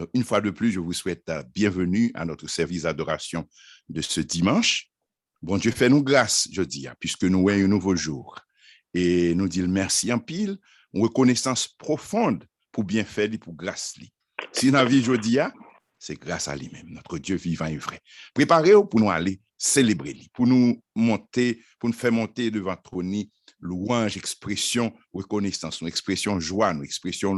Donc, une fois de plus, je vous souhaite la bienvenue à notre service d'adoration de ce dimanche. Bon Dieu, fais-nous grâce, je dis, puisque nous voyons un nouveau jour. Et nous disons merci en pile, une reconnaissance profonde pour bien faire, pour grâce. Si la vie, je dis, c'est grâce à lui-même, notre Dieu vivant et vrai. Préparez-vous pour nous aller célébrer, pour nous monter, pour nous faire monter devant trône, louange, expression, reconnaissance, expression joie, expression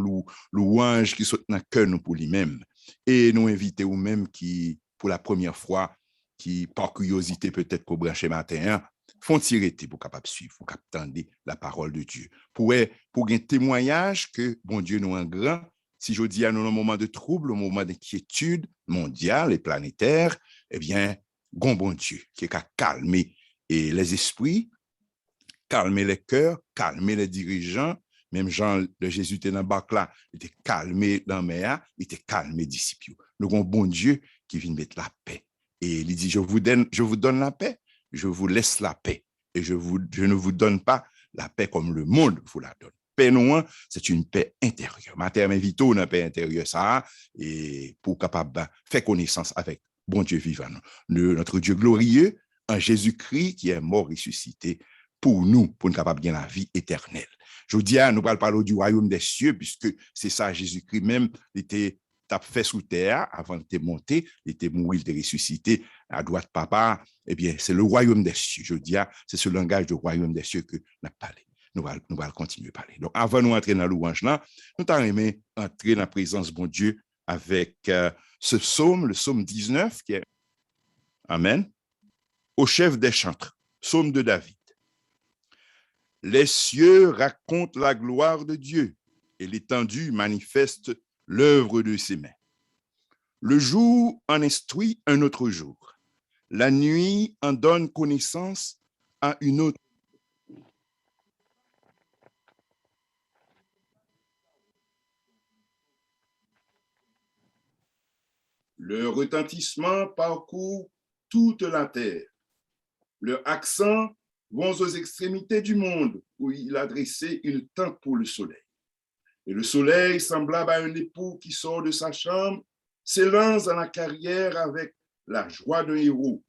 louange qui saute dans le cœur nous pour lui-même. Et nous inviter vous-même qui, pour la première fois, qui par curiosité peut-être pour brancher matin, font tirer pour capable suivre, pour attendre la parole de Dieu. Pour un témoignage que bon Dieu nous en grand, si je dis à nous un moment de trouble, un moment d'inquiétude mondiale et planétaire, eh bien, bon Dieu qui a calmé les esprits, calmer les cœurs, calmer les dirigeants. Même Jean, le Jésus était dans le bac là, il était calmé dans la mer, il était calmé disciples. Nous avons bon Dieu qui vient mettre la paix. Et il dit, je vous donne la paix, je vous laisse la paix. Et je ne vous donne pas la paix comme le monde vous la donne. Paix noire, c'est une paix intérieure. Ma terre m'invite à une paix intérieure, ça, et pour capable faire connaissance avec bon Dieu vivant. Notre Dieu glorieux, en Jésus-Christ qui est mort ressuscité pour nous, pour nous capables de gagner la vie éternelle. Je vous dis, nous allons parler du royaume des cieux, puisque c'est ça, Jésus-Christ même, il était fait sous terre avant de monter, il était mort, il était ressuscité à droite papa. Eh bien, c'est le royaume des cieux. Je dis, c'est ce langage du royaume des cieux que nous parlons. Nous allons continuer à parler. Donc, avant de nous entrer dans la louange là, nous allons aimer entrer dans la présence de bon Dieu avec ce psaume, le psaume 19, qui est Amen, au chef des chantres, psaume de David. Les cieux racontent la gloire de Dieu et l'étendue manifeste l'œuvre de ses mains. Le jour en instruit un autre jour. La nuit en donne connaissance à une autre. Le retentissement parcourt toute la terre. Leurs accents vont aux extrémités du monde où il a dressé une tente pour le soleil. Et le soleil, semblable à un époux qui sort de sa chambre, s'élance dans la carrière avec la joie d'un héros.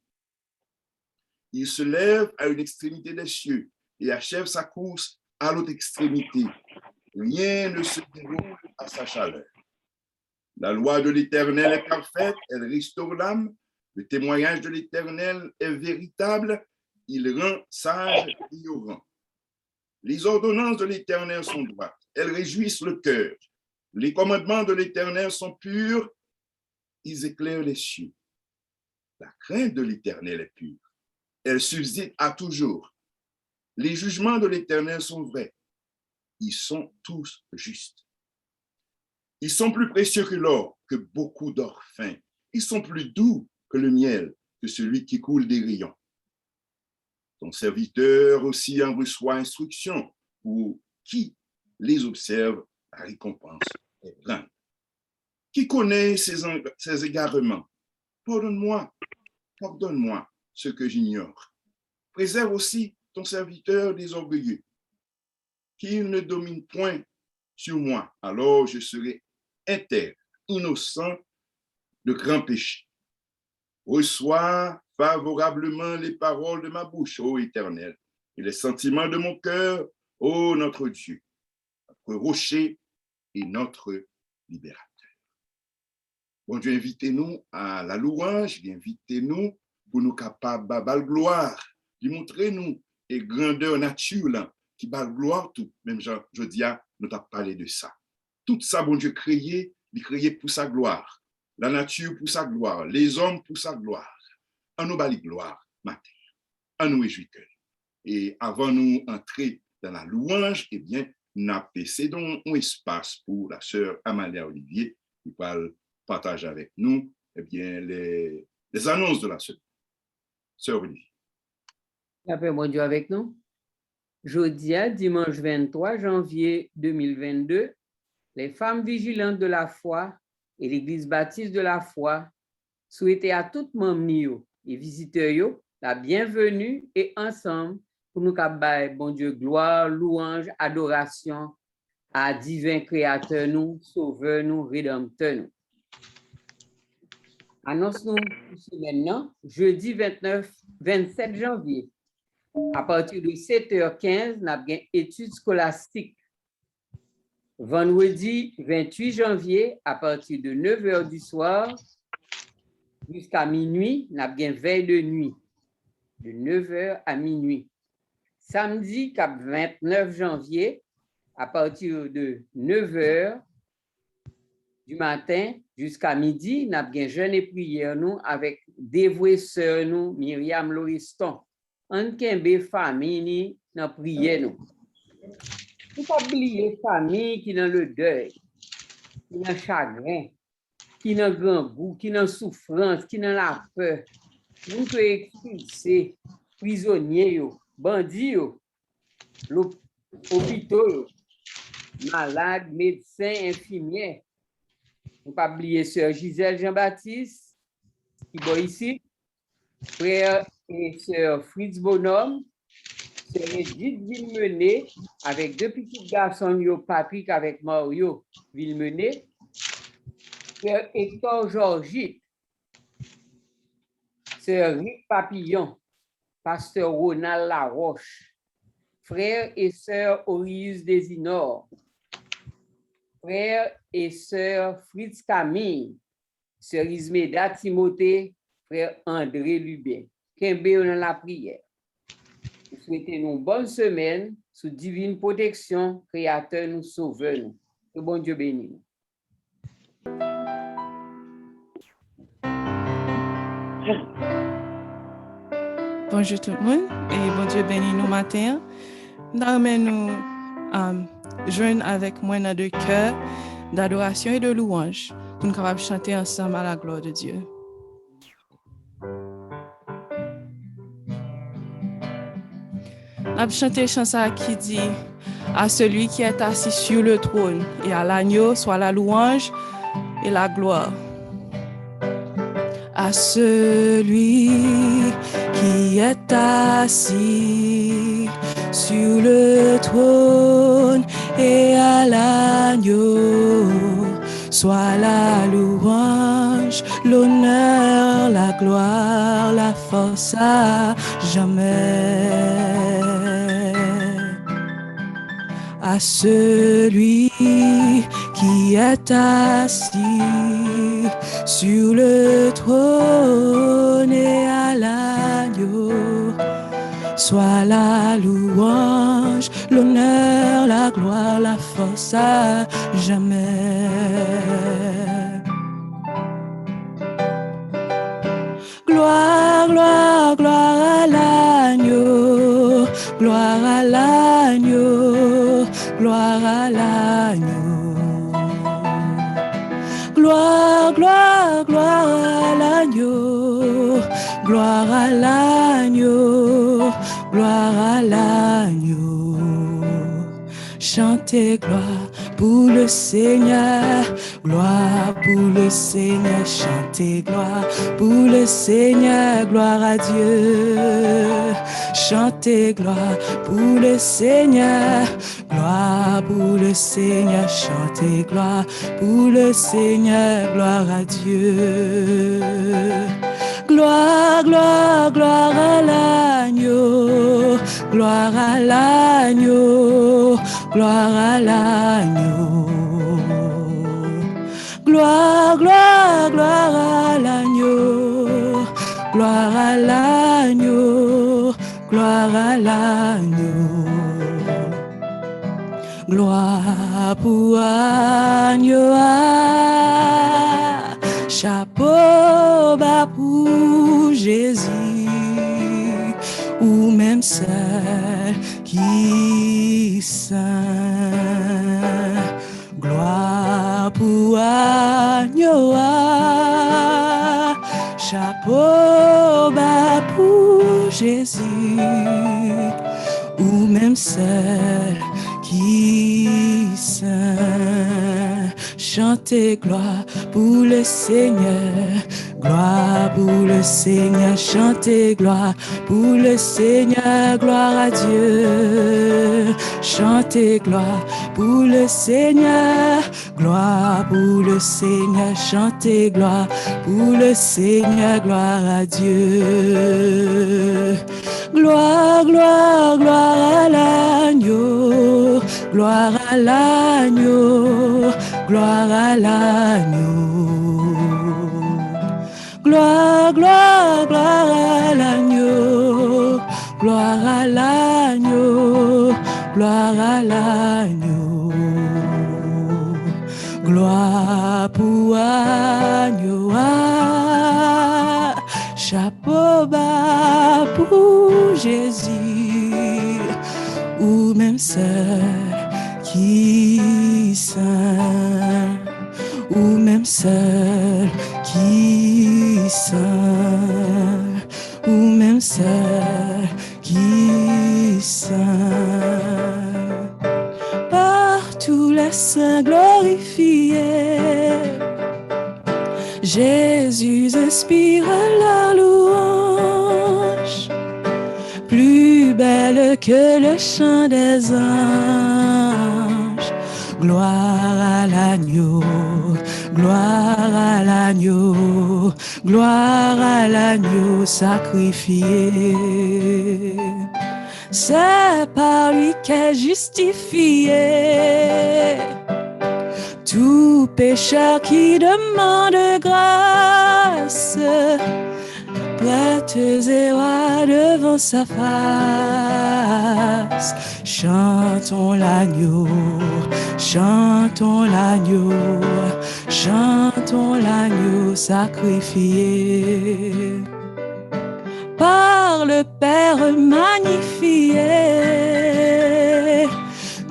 Il se lève à une extrémité des cieux et achève sa course à l'autre extrémité. Rien ne se déroule à sa chaleur. La loi de l'Éternel est parfaite, elle restaure l'âme. Le témoignage de l'Éternel est véritable, il rend sage l'ignorant. Les ordonnances de l'Éternel sont droites, elles réjouissent le cœur. Les commandements de l'Éternel sont purs, ils éclairent les cieux. La crainte de l'Éternel est pure, elle subsiste à toujours. Les jugements de l'Éternel sont vrais, ils sont tous justes. Ils sont plus précieux que l'or, que beaucoup d'or fin. Ils sont plus doux que le miel, que celui qui coule des rayons. Ton serviteur aussi en reçoit instruction, pour qui les observe, la récompense est grande. Qui connaît ses égarements? Pardonne-moi ce que j'ignore. Préserve aussi ton serviteur des orgueilleux, qu'il ne domine point sur moi, alors je serai intègre, innocent de grands péchés. Reçois favorablement les paroles de ma bouche, ô Éternel, et les sentiments de mon cœur, ô notre Dieu, notre rocher et notre libérateur. Bon Dieu, invitez-nous à la louange, invitez-nous pour nous capables de la gloire, de montrer nous et grandeur nature là, qui bat gloire tout. Même je dis, nous t'as parlé de ça. Tout ça, bon Dieu, il créé pour sa gloire. La nature pour sa gloire, les hommes pour sa gloire. En nous bali gloire, matin. En nous réjouir. Et avant nous entrer dans la louange, eh bien, nous avons cédé un espace pour la sœur Amalia Olivier qui va partager avec nous eh bien, les annonces de la sœur Olivier. La paix, bon Dieu, avec nous. Jeudi, dimanche 23 janvier 2022, les femmes vigilantes de la foi et l'Église baptiste de la foi souhaitent à tout membre et visiteurs la bienvenue et ensemble pour nous cabaye, bon Dieu, gloire, louange, adoration à divin créateur nous, sauveur nous, rédempteur nous. Annonce-nous maintenant, jeudi 27 janvier. À partir de 7h15, nous avons une étude scolastique. Vendredi 28 janvier, à partir de 9h du soir jusqu'à minuit, nous avons une veille de nuit, de 9h à minuit. Samedi 29 janvier, à partir de 9h du matin jusqu'à midi, nous avons un jeûne et prière nous avec dévouée sœur nous, Myriam Lauriston. On kembe famille dans prière nous. Il faut pas oublier famille qui dans le deuil, qui dans le chagrin, qui dans le grand goût, qui dans la souffrance, qui dans la peur. Nous pouvons expulser prisonniers, bandits, hôpitaux, malades, médecins, infirmières. Ne pas oublier sœur Gisèle Jean-Baptiste, qui est ici, frère et sœur Fritz Bonhomme, sœur Edith Villemené, avec deux petits garçons, Patrick avec Mario Villemené, frère Hector Georgite, sœur Rick Papillon, pasteur Ronald Laroche, frère et sœur Orius Desinor, frère et sœur Fritz Camille, sœur Ismeda Timothée, frère André Lubin. Kembe dans la prière. Nous souhaitons une bonne semaine sous divine protection, Créateur nous sauveur nous. Que bon Dieu bénisse nous. Bonjour tout le monde et bon Dieu bénisse nous matin. Nous joindre avec moi dans deux cœurs d'adoration et de louange pour nous capables de chanter ensemble à la gloire de Dieu. On chanté une chanson qui dit à celui qui est assis sur le trône et à l'agneau soit la louange et la gloire. À celui qui est assis sur le trône et à l'agneau soit la louange, l'honneur, la gloire, la force à jamais. À celui qui est assis sur le trône et à l'agneau soit la louange, l'honneur, la gloire, la force à jamais. Gloire, gloire, gloire à l'agneau, gloire à l'agneau, gloire à l'agneau. Gloire, gloire, gloire à l'agneau, gloire à l'agneau, gloire à l'agneau. Chantez gloire pour le Seigneur, gloire pour le Seigneur, chantez gloire pour le Seigneur, gloire à Dieu. Chantez gloire pour le Seigneur, gloire pour le Seigneur, chantez gloire pour le Seigneur, gloire à Dieu. Gloire, gloire, gloire à l'agneau, gloire à l'agneau, gloire à l'agneau. Gloire, gloire, gloire à l'agneau, gloire à l'agneau, gloire à l'agneau. Gloire pour agneau, chapeau bas pour Jésus, ou même celle qui saint. Gloire pour agneau, chapeau bas pour Jésus, ou même celle qui saint. chantez gloire pour le Seigneur, gloire pour le Seigneur, chantez gloire pour le Seigneur, gloire à Dieu, chantez gloire pour le Seigneur, gloire pour le Seigneur, chantez gloire pour le Seigneur, gloire à Dieu. Gloire, gloire, gloire à l'agneau, gloire à l'agneau, gloire à l'agneau. Gloire, gloire, gloire à l'agneau, gloire à l'agneau, gloire à l'agneau. Gloire pour agneau, chapeau bas pour Jésus, ou même seul qui saint, ou même seul qui saint, ou même seul qui saint. Par tous les saints glorifiés, Jésus inspire leur louange, plus belle que le chant des anges. Gloire à l'agneau, gloire à l'agneau, gloire à l'agneau sacrifié. C'est par lui qu'est justifié tout pécheur qui demande grâce, prêtes et rois devant sa face. Chantons l'agneau, chantons l'agneau, chantons l'agneau sacrifié. Par le Père magnifié,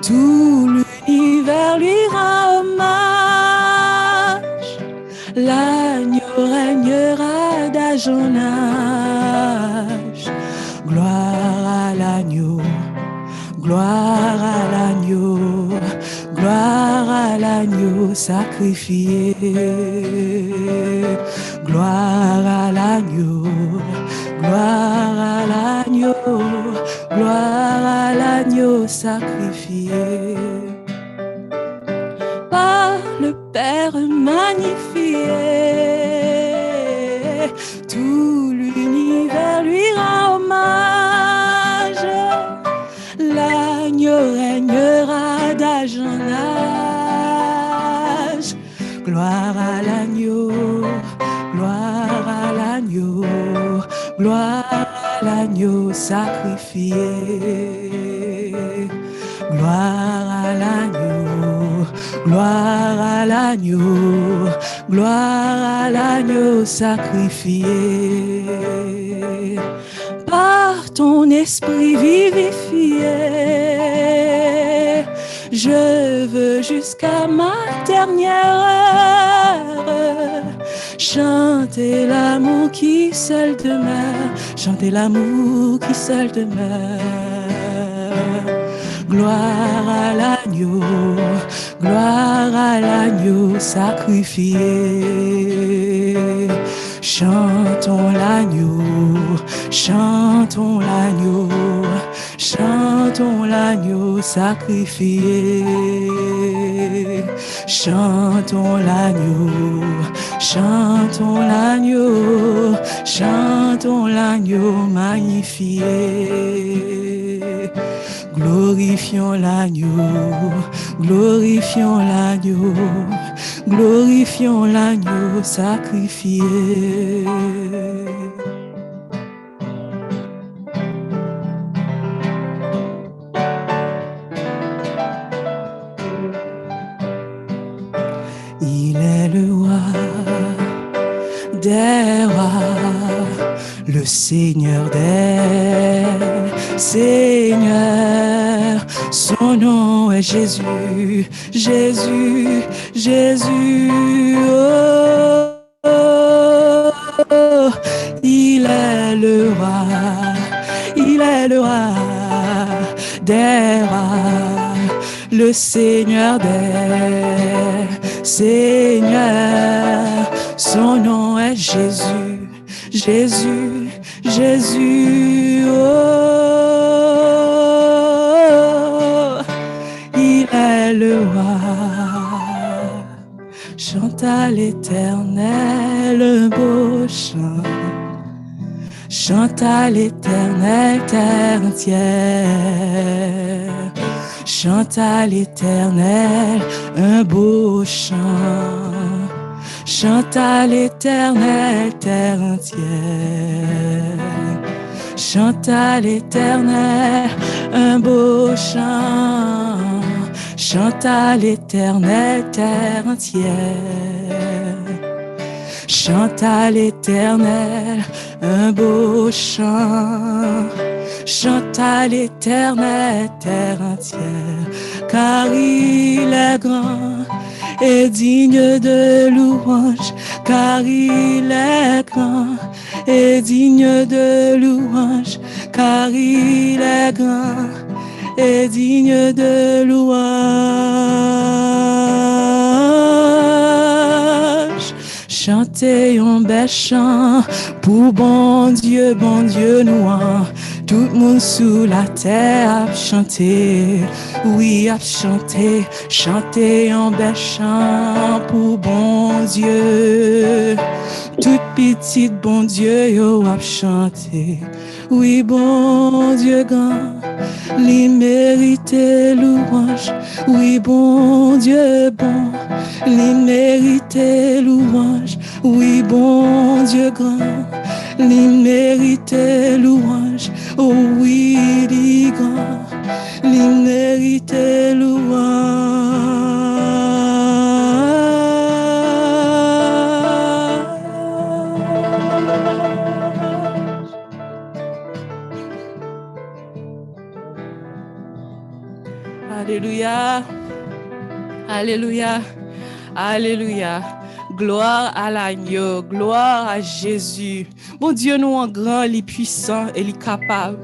tout l'univers lui rend hommage. L'agneau régnera d'âge en âge. Gloire à l'agneau, gloire à l'agneau, gloire à l'agneau sacrifié. Gloire à l'agneau, gloire à l'agneau, gloire à l'agneau sacrifié. Par le Père magnifié, tout l'univers lui rend hommage. L'agneau régnera d'âge en âge. Gloire à l'agneau, gloire à l'agneau, gloire à l'agneau sacrifié. Gloire à l'agneau, gloire à l'agneau, gloire à l'agneau sacrifié. Par ton esprit vivifié, je veux jusqu'à ma dernière heure chanter l'amour qui seul demeure, chanter l'amour qui seul demeure. Gloire à l'agneau, gloire à l'agneau sacrifié. Chantons l'agneau, chantons l'agneau, chantons l'agneau sacrifié. Chantons l'agneau, chantons l'agneau, chantons l'agneau magnifié. Glorifions l'agneau, glorifions l'agneau, glorifions l'agneau sacrifié. Il est le roi des rois, le Seigneur des Seigneur, son nom est Jésus, Jésus, Jésus. Oh, oh, oh. Il est le roi, il est le roi des rois, le Seigneur des Seigneur, son nom est Jésus, Jésus, Jésus, oh, il est le roi. Chante à l'Éternel un beau chant. Chante à l'Éternel, terre entière. Chante à l'Éternel un beau chant. Chante à l'Éternel, terre entière. Chante à l'Éternel un beau chant. Chante à l'Éternel, terre entière. Chante à l'Éternel un beau chant. Chante à l'Éternel, terre entière, car il est grand et digne de louange, car il est grand et digne de louange, car il est grand et digne de louange. Chantez un bel chant pour bon Dieu nous. Tout le monde sous la terre a chanté, oui a chanté, chanter un bel chant pour bon Dieu. Toute petite bon Dieu yo a chanté, oui bon Dieu grand, li mérite louange, oui bon Dieu bon, li mérite louange, oui bon Dieu grand, li mérite louange, oh oui li grand, li mérite louange. Alléluia, alléluia, alléluia. Gloire à l'agneau, gloire à Jésus. Bon Dieu, nous en grand, il est puissant et il est capable.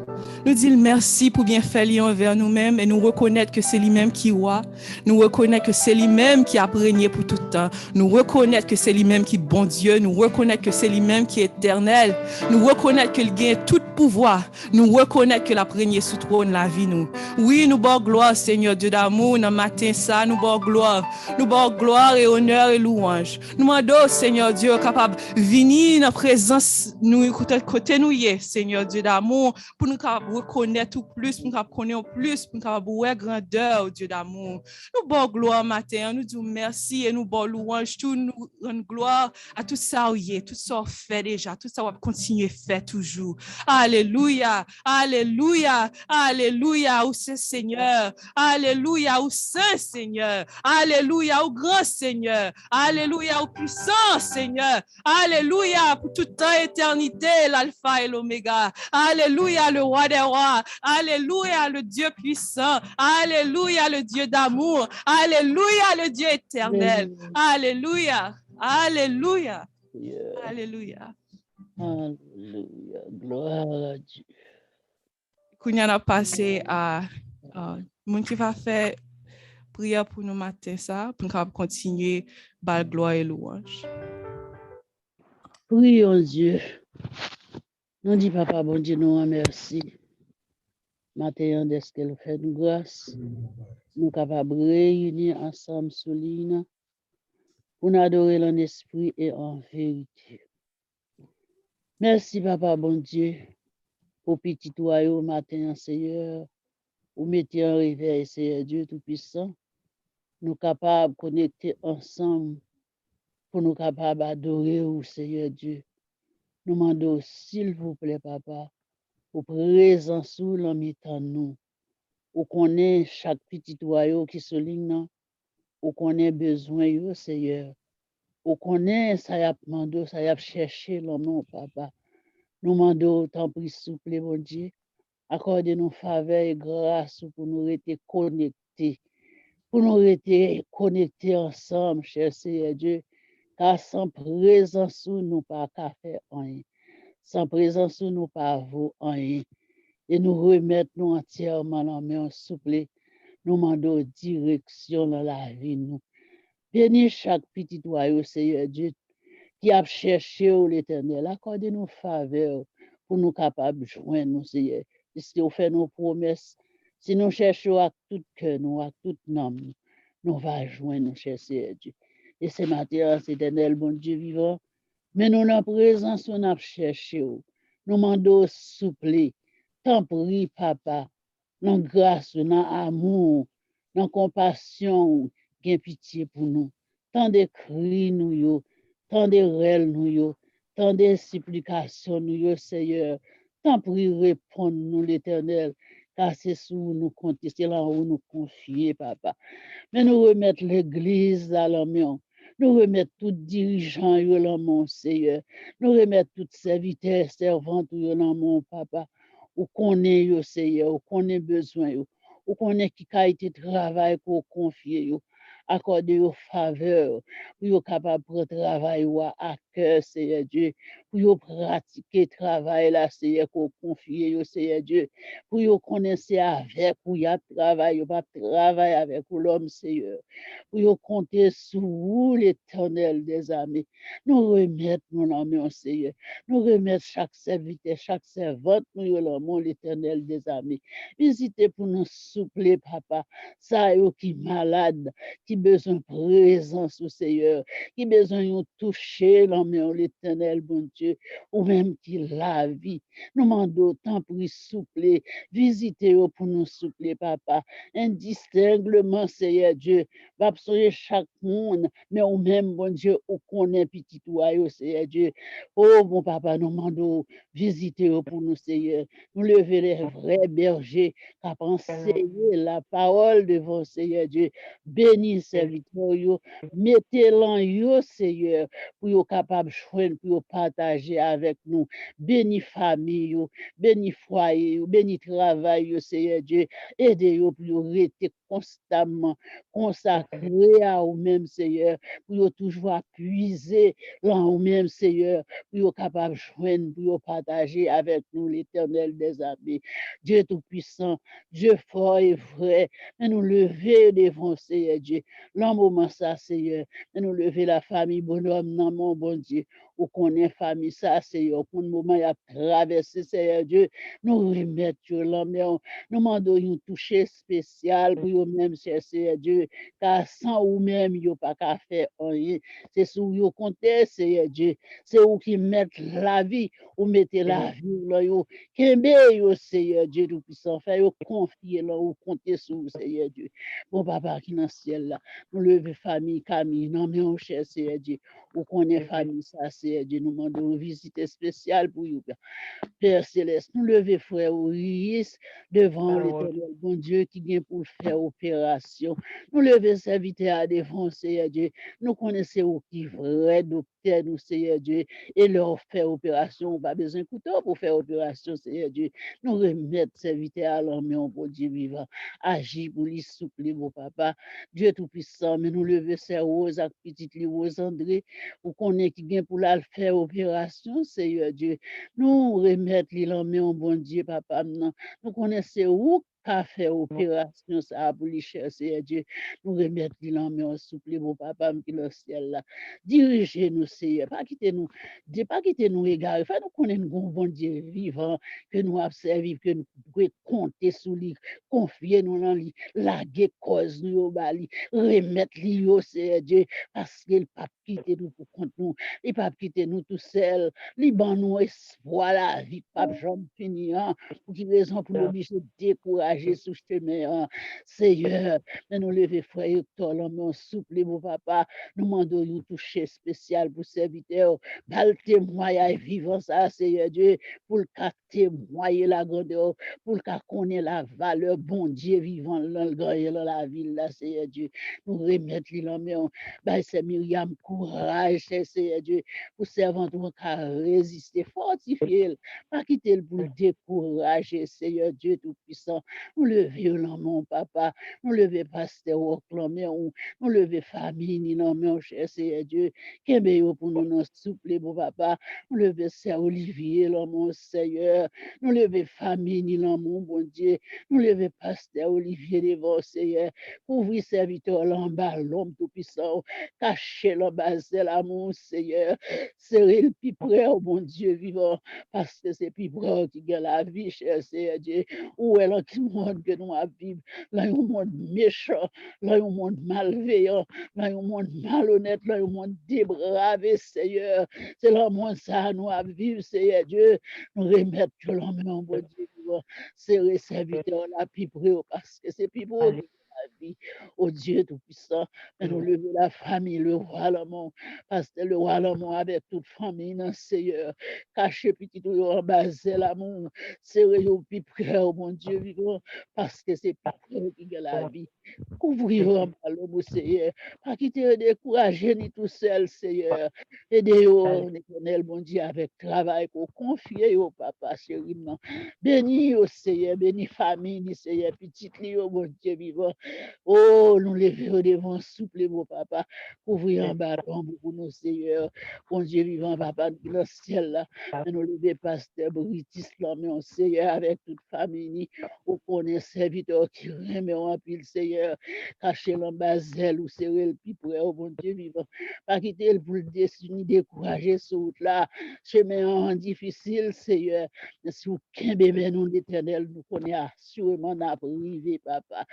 Nous disons merci pour bien faire envers nous-mêmes et nous reconnaître que c'est lui-même qui est roi. Nous reconnaître que c'est lui-même qui a régné pour tout le temps. Nous reconnaître que c'est lui-même qui est bon Dieu. Nous reconnaître que c'est lui-même qui est éternel. Nous reconnaître qu'il gagne tout pouvoir. Nous reconnaître que la régné sous trône la vie nous. Oui, nous bon gloire, Seigneur Dieu d'amour, dans matin ça, nous bon gloire. Nous bon gloire et honneur et louange. Nous demandons, Seigneur Dieu, capable de venir dans présence, nous côté nous, Seigneur Dieu d'amour, pour nous reconnaître tout plus, pour nous connaître plus, pour nous voir grandeur, Dieu d'amour. Nous bon gloire matin, nous disons merci et nous bon louange, tout nous rendre gloire à tout ça, tout ça fait déjà, tout ça va continuer faire toujours. Alléluia, alléluia, alléluia, au Saint-Seigneur, alléluia, au Saint-Seigneur, alléluia, au grand Seigneur, alléluia, au puissant Seigneur, alléluia, pour toute temps éternité, l'alpha et l'oméga, alléluia, le roi des rois, alléluia, le Dieu puissant, alléluia, le Dieu d'amour, alléluia, le Dieu éternel, alléluia, alléluia, alléluia. Alléluia, gloire à Dieu. Qu'on y en a passé à mon qui va faire prière pour nous matin ça, pour nous continuer par gloire et louange. Prions Dieu. Nous dit papa bon Dieu nous remercie. Matin est-ce qu'elle fait nous grâce. Nous capables de réunir ensemble sous l'île pour nous adorer en esprit et en vérité. Merci papa bon Dieu pour petit royaume matin Seigneur. Vous mettez en réveil Seigneur Dieu tout-puissant. Nous capables de connecter ensemble pour nous capables d'adorer au Seigneur Dieu. Nous demandons, s'il vous plaît, papa, pour présence sous l'en nous. Ou connaît chaque petit royaume qui souligne, ou connaît besoin, yo, Seigneur. Ou connaît ça y a demandé, ça y a cherché l'homme, papa. Nous demandons, tant pis, souple, mon Dieu, accordez-nous faveur et grâce pour nous rester connectés. Pour nous rester connectés ensemble, cher Seigneur Dieu, car sans présence sous nous pas qu'à faire rien. Sans présence sous nous pas vaut rien. Et nous remettre nous entièrement en main souple. Nous demandons direction dans la vie nous. Bénis chaque petit oiseau, Seigneur Dieu, qui a cherché l'Éternel. Accordez-nous faveur pour nous capables de joindre nous, Seigneur. Puisque vous faites nos promesses. Si nous cherchons à tout cœur, nous, à toute âme, nous va joindre nous, cher Seigneur Dieu. Et ce matin, c'est éternel, bon Dieu vivant. Mais nous, en présence, on a cherché. Nous demandons souple. Tant pis, papa, dans grâce, dans amour, dans compassion, gain pitié pour nous. Tant de cris, nous, tant de rêves, nous, tant de supplications, nous, Seigneur. Tant pis, répondre-nous, l'Éternel, car c'est sous nous compter, c'est là où nous confier, papa. Mais nous remettre l'Église à la main. Nous remettre tout dirigeant dans mon Seigneur. Nous remettre tout serviteur, servante dans mon papa. Ou connaît yo Seigneur, ou connaît besoin yo. Ou connaît qui qualité de travail pour confier yo. Accorder yo faveur pour yo capable de travail à cœur Seigneur Dieu. Pour yo pratiquer travail là Seigneur pour confier yo Seigneur Dieu. Pour yo connaître avec ou y a travail, yo pas travail avec l'homme Seigneur. Pour yo compter sur vous l'Éternel des armées. Nous remettre mon ami Seigneur. Nous remettre chaque serviteur, chaque servante, nous yo l'Éternel des armées. Visitez pour nous souffler, papa. Ça yo qui malade, qui besoin de présence au Seigneur, qui besoin de toucher l'homme l'Éternel, bon Dieu, ou même qui la vie. Nous demandons tant pour souffler. Visitez-vous pour nous souffler, papa. Indistinctement, Seigneur Dieu, va absoluer chaque monde, mais au même, bon Dieu, on connaît petit oiseau, Seigneur Dieu. Oh, mon papa, nous demandons, visitez-vous pour nous, Seigneur. Nous lever les vrais bergers, qui enseigner la parole devant Seigneur Dieu. Bénis serviteurs, mettez-le en yo, Seigneur, pour être capable de joindre, pour partager avec nous. Bénis famille, bénis foyer, bénis travail, Seigneur Dieu. Aidez-vous pour rester constamment consacré à vous-même, Seigneur, pour toujours puiser là vous-même, Seigneur, pour être capable de joindre, pour partager avec nous l'Éternel des armées. Dieu Tout-Puissant, Dieu fort et vrai, mais nous lever devant, Seigneur Dieu. L'un moment ça, Seigneur, mais nous lever la famille, bonhomme, non, mon bon Dieu, ou qu'on ait famille ça, Seigneur, pour le moment, il a traversé, Seigneur Dieu, nous remettons là, mais nous demandons un toucher spécial pour vous-même, Seigneur Dieu, car sans vous-même, il n'y a pas qu'à faire rien. C'est sur vous compter, Seigneur Dieu. C'est vous qui mettez la vie, ou mettez la vie là, yo. Kembe yo, Seigneur Dieu Tout-Puissant, fait yo confier là, ou compter sur vous, Seigneur Dieu. Bon papa qui dans le ciel là, nous levons famille Camille, non mais on cherche, Seigneur Dieu, ou connaît famille ça, Seigneur Dieu, nous demandons une visite spéciale pour vous. Père Céleste, nous levons frère Urias devant l'Éternel, bon Dieu, qui vient pour faire opération. Nous levons serviteurs devant, Seigneur Dieu. Nous connaissons qui vrai docteur, nous, Seigneur Dieu, et leur faire opération. Pas besoin de couteau pour faire opération, Seigneur Dieu. Nous remettons serviteurs à l'homme, bon Dieu vivant. Agis pour lui souffler, mon papa. Dieu Tout-Puissant, mais nous levons ces roses, à petite Rose André, pour qu'on ait qui vient pour la faire opération, Seigneur Dieu. Nous remettre l'île en main, bon Dieu, papa. Nous connaissons où qu'a fait opération, ça pour lui chercher, Dieu. Nous remettre l'île en main, souple, mon papa, qui le ciel là. Dirigez-nous, Seigneur. Pas quitter nous égarés. Fais nous connaître un bon Dieu vivant, que nous observons, que nous pouvons compter sur lui, confier nous dans lui, laguer cause nous au bali, remettre lui au Seigneur Dieu, parce qu'il ne peut pas quitter nous pour compte nous, il ne peut pas quitter nous tout seul. Liban nous espoir la vie, pas jamais fini, pour qui raison pour nous obliger de décourager sous chemin, Seigneur, mais nous lever frère Hector, l'homme souple, mon papa, nous demandons un toucher spécial pour serviteur, bal témoignage vivant ça, Seigneur Dieu, pour le cas témoigner la grandeur, pour le cas connaître la valeur, bon Dieu vivant dans la ville, là, Seigneur Dieu, nous remettre l'homme, c'est Myriam, courage, Seigneur Dieu, pour servante qu'à résister, fortifier, pas quitter le pour décourager, Seigneur Dieu Tout-Puissant, nous lever l'homme, papa, nous lever pasteur au clamé, nous lever famille, non, mon cher Seigneur Dieu, qu'est pour nous, nous souple, bon papa, nous lever Sœur Olivier, mon Seigneur, nous lever famille, non, mon bon Dieu, nous lever pasteur Olivier devant Seigneur, ouvrir serviteur l'en-bas, l'homme tout-puissant, cacher l'en-bas, c'est l'amour, Seigneur, serrer le plus près, oh mon Dieu vivant, parce que c'est plus près qui gagne la vie, cher Seigneur Dieu, où est l'autre monde que nous vivons, là, un monde méchant, là, un monde malveillant, là, un monde malhonnête, là, un monde débravé, Seigneur, c'est le monde ça, nous à vivre, Seigneur Dieu, nous remettre tout l'homme, mon bon Dieu vivant, serrer serviteur là, plus près, parce que c'est plus près la vie, oh Dieu Tout-Puissant, mais nous lever la famille, le roi Lamont, parce que le roi Lamont avec toute famille, non, Seigneur, caché petit tout en bas, l'amour, serré au plus près, oh mon Dieu vivant, parce que c'est plus près qui gagne la vie. Couvrir en bas, l'homme, Seigneur, pas quitter décourager ni tout seul, Seigneur, aidez-vous, l'éternel, mon Dieu, avec travail, pour confier au papa, chéri, non. Bénis au Seigneur, bénis famille, Seigneur, petit Léo, mon Dieu vivant. Oh, nous lever devant souple, mon papa, couvrir en bas, pour nous, Seigneur, mon Dieu vivant, papa, dans le ciel, là, et nous lever pasteur Britis, là, mais on Seigneur, avec toute famille, au connaît serviteur qui remet en pile, Seigneur, cacher l'embazel ou serrer le plus près, oh, mon Dieu vivant, pas quitter le pour le destiner, décourager ce route là, chemin en difficile, Seigneur, mais si vous bébé nous l'éternel, nous connaissons assurément d'arriver, papa.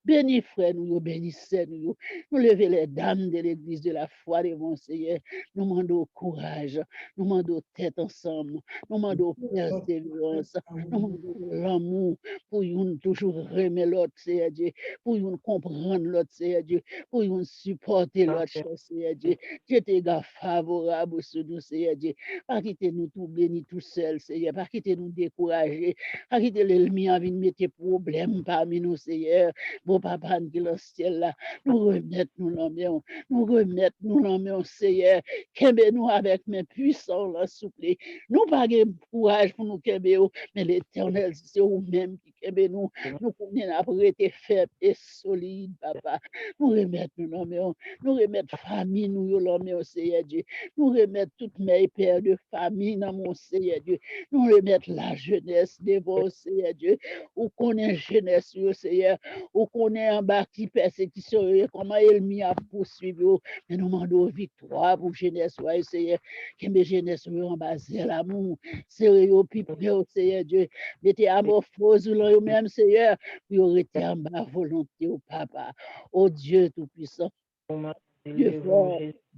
Bénis frère nous, bénissez nous, nous lever les dames de l'église de la foi devant Seigneur, nous demandons courage, nous demandons tête ensemble, nous demandons persévérance, nous demandons l'amour pour nous toujours remettre l'autre, Seigneur Dieu, pour nous comprendre l'autre, Seigneur Dieu, pour nous supporter l'autre, Seigneur Dieu. Dieu t'es favorable sur nous, Seigneur Dieu. Pas quitter nous tout béni tout seul, Seigneur, pas quitter nous décourager, pas quitter l'ennemi à venir mettre problèmes parmi nous, Seigneur. Bon papa, qui est le ciel là, nous remettre nous l'emmène, nous remettre nous l'emmène, Seigneur. Kembe nous avec mes puissants, là, souple. Nous pas de courage pour nous kembe, mais l'éternel, c'est vous-même qui kembe nous. Nous combien après été faibles et solides, papa. Nous remettre nous l'emmène, nous remettre famille, nous l'emmène, Seigneur Dieu. Nous remettre toutes mes pères de famille dans mon Seigneur Dieu. Nous remettre la jeunesse devant Seigneur Dieu. Ou connaît jeunesse, Seigneur. Ou connaît en bas qui persécution, comment elle m'y a poursuivi. Mais nous demandons victoire pour jeunesse, Seigneur. Que mes jeunesse en bas, c'est l'amour. C'est au plus près, Seigneur Dieu. Mettez amorphose là, même, Seigneur. Puis arrêtez en bas volonté, au Papa. Oh Dieu Tout-Puissant.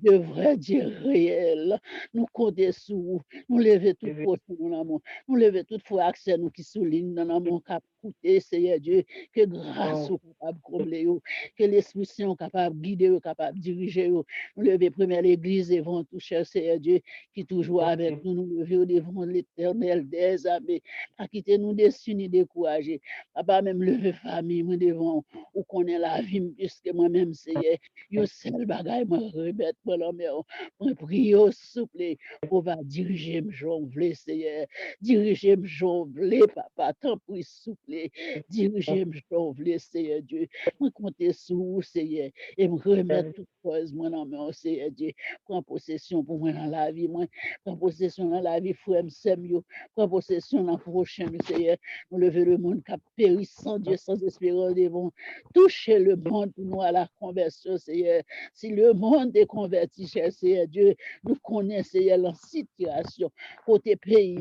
De vrai Dieu réel, nous comptons sur vous, nous lever toute force dans l'amour, nous lever toute foi accès nous qui souligne dans l'amour cap coûter, Seigneur Dieu, que grâce soit capable de combler, que l'Esprit Saint capable de guider, capable de diriger, nous lever première l'église devant tout cher Seigneur Dieu, qui toujours avec nous, nous lever devant l'éternel des armées, pas quitter nous désunis, décourager, papa même lever famille, moi devant, ou connaît la vie, puisque moi-même, Seigneur, yo seul bagay, moi remettre moi la mer, moi prier au souple, pour va diriger me jonvler, Seigneur, diriger me jonvler, papa, tant pour souple, diriger me jonvler, Seigneur Dieu, moi compter sur vous, Seigneur, et me remettre toute cause, moi dans mon Seigneur Dieu, prends possession pour moi dans la vie, moi, prends possession dans la vie, frère, m'sem prends possession dans le prochain, Seigneur, nous lever le monde qui a péri sans Dieu, sans espérance devant, toucher le monde pour nous à la conversion, Seigneur. Si le monde est converti, cher Seigneur Dieu, nous connaissons, Seigneur, la situation. Côté pays,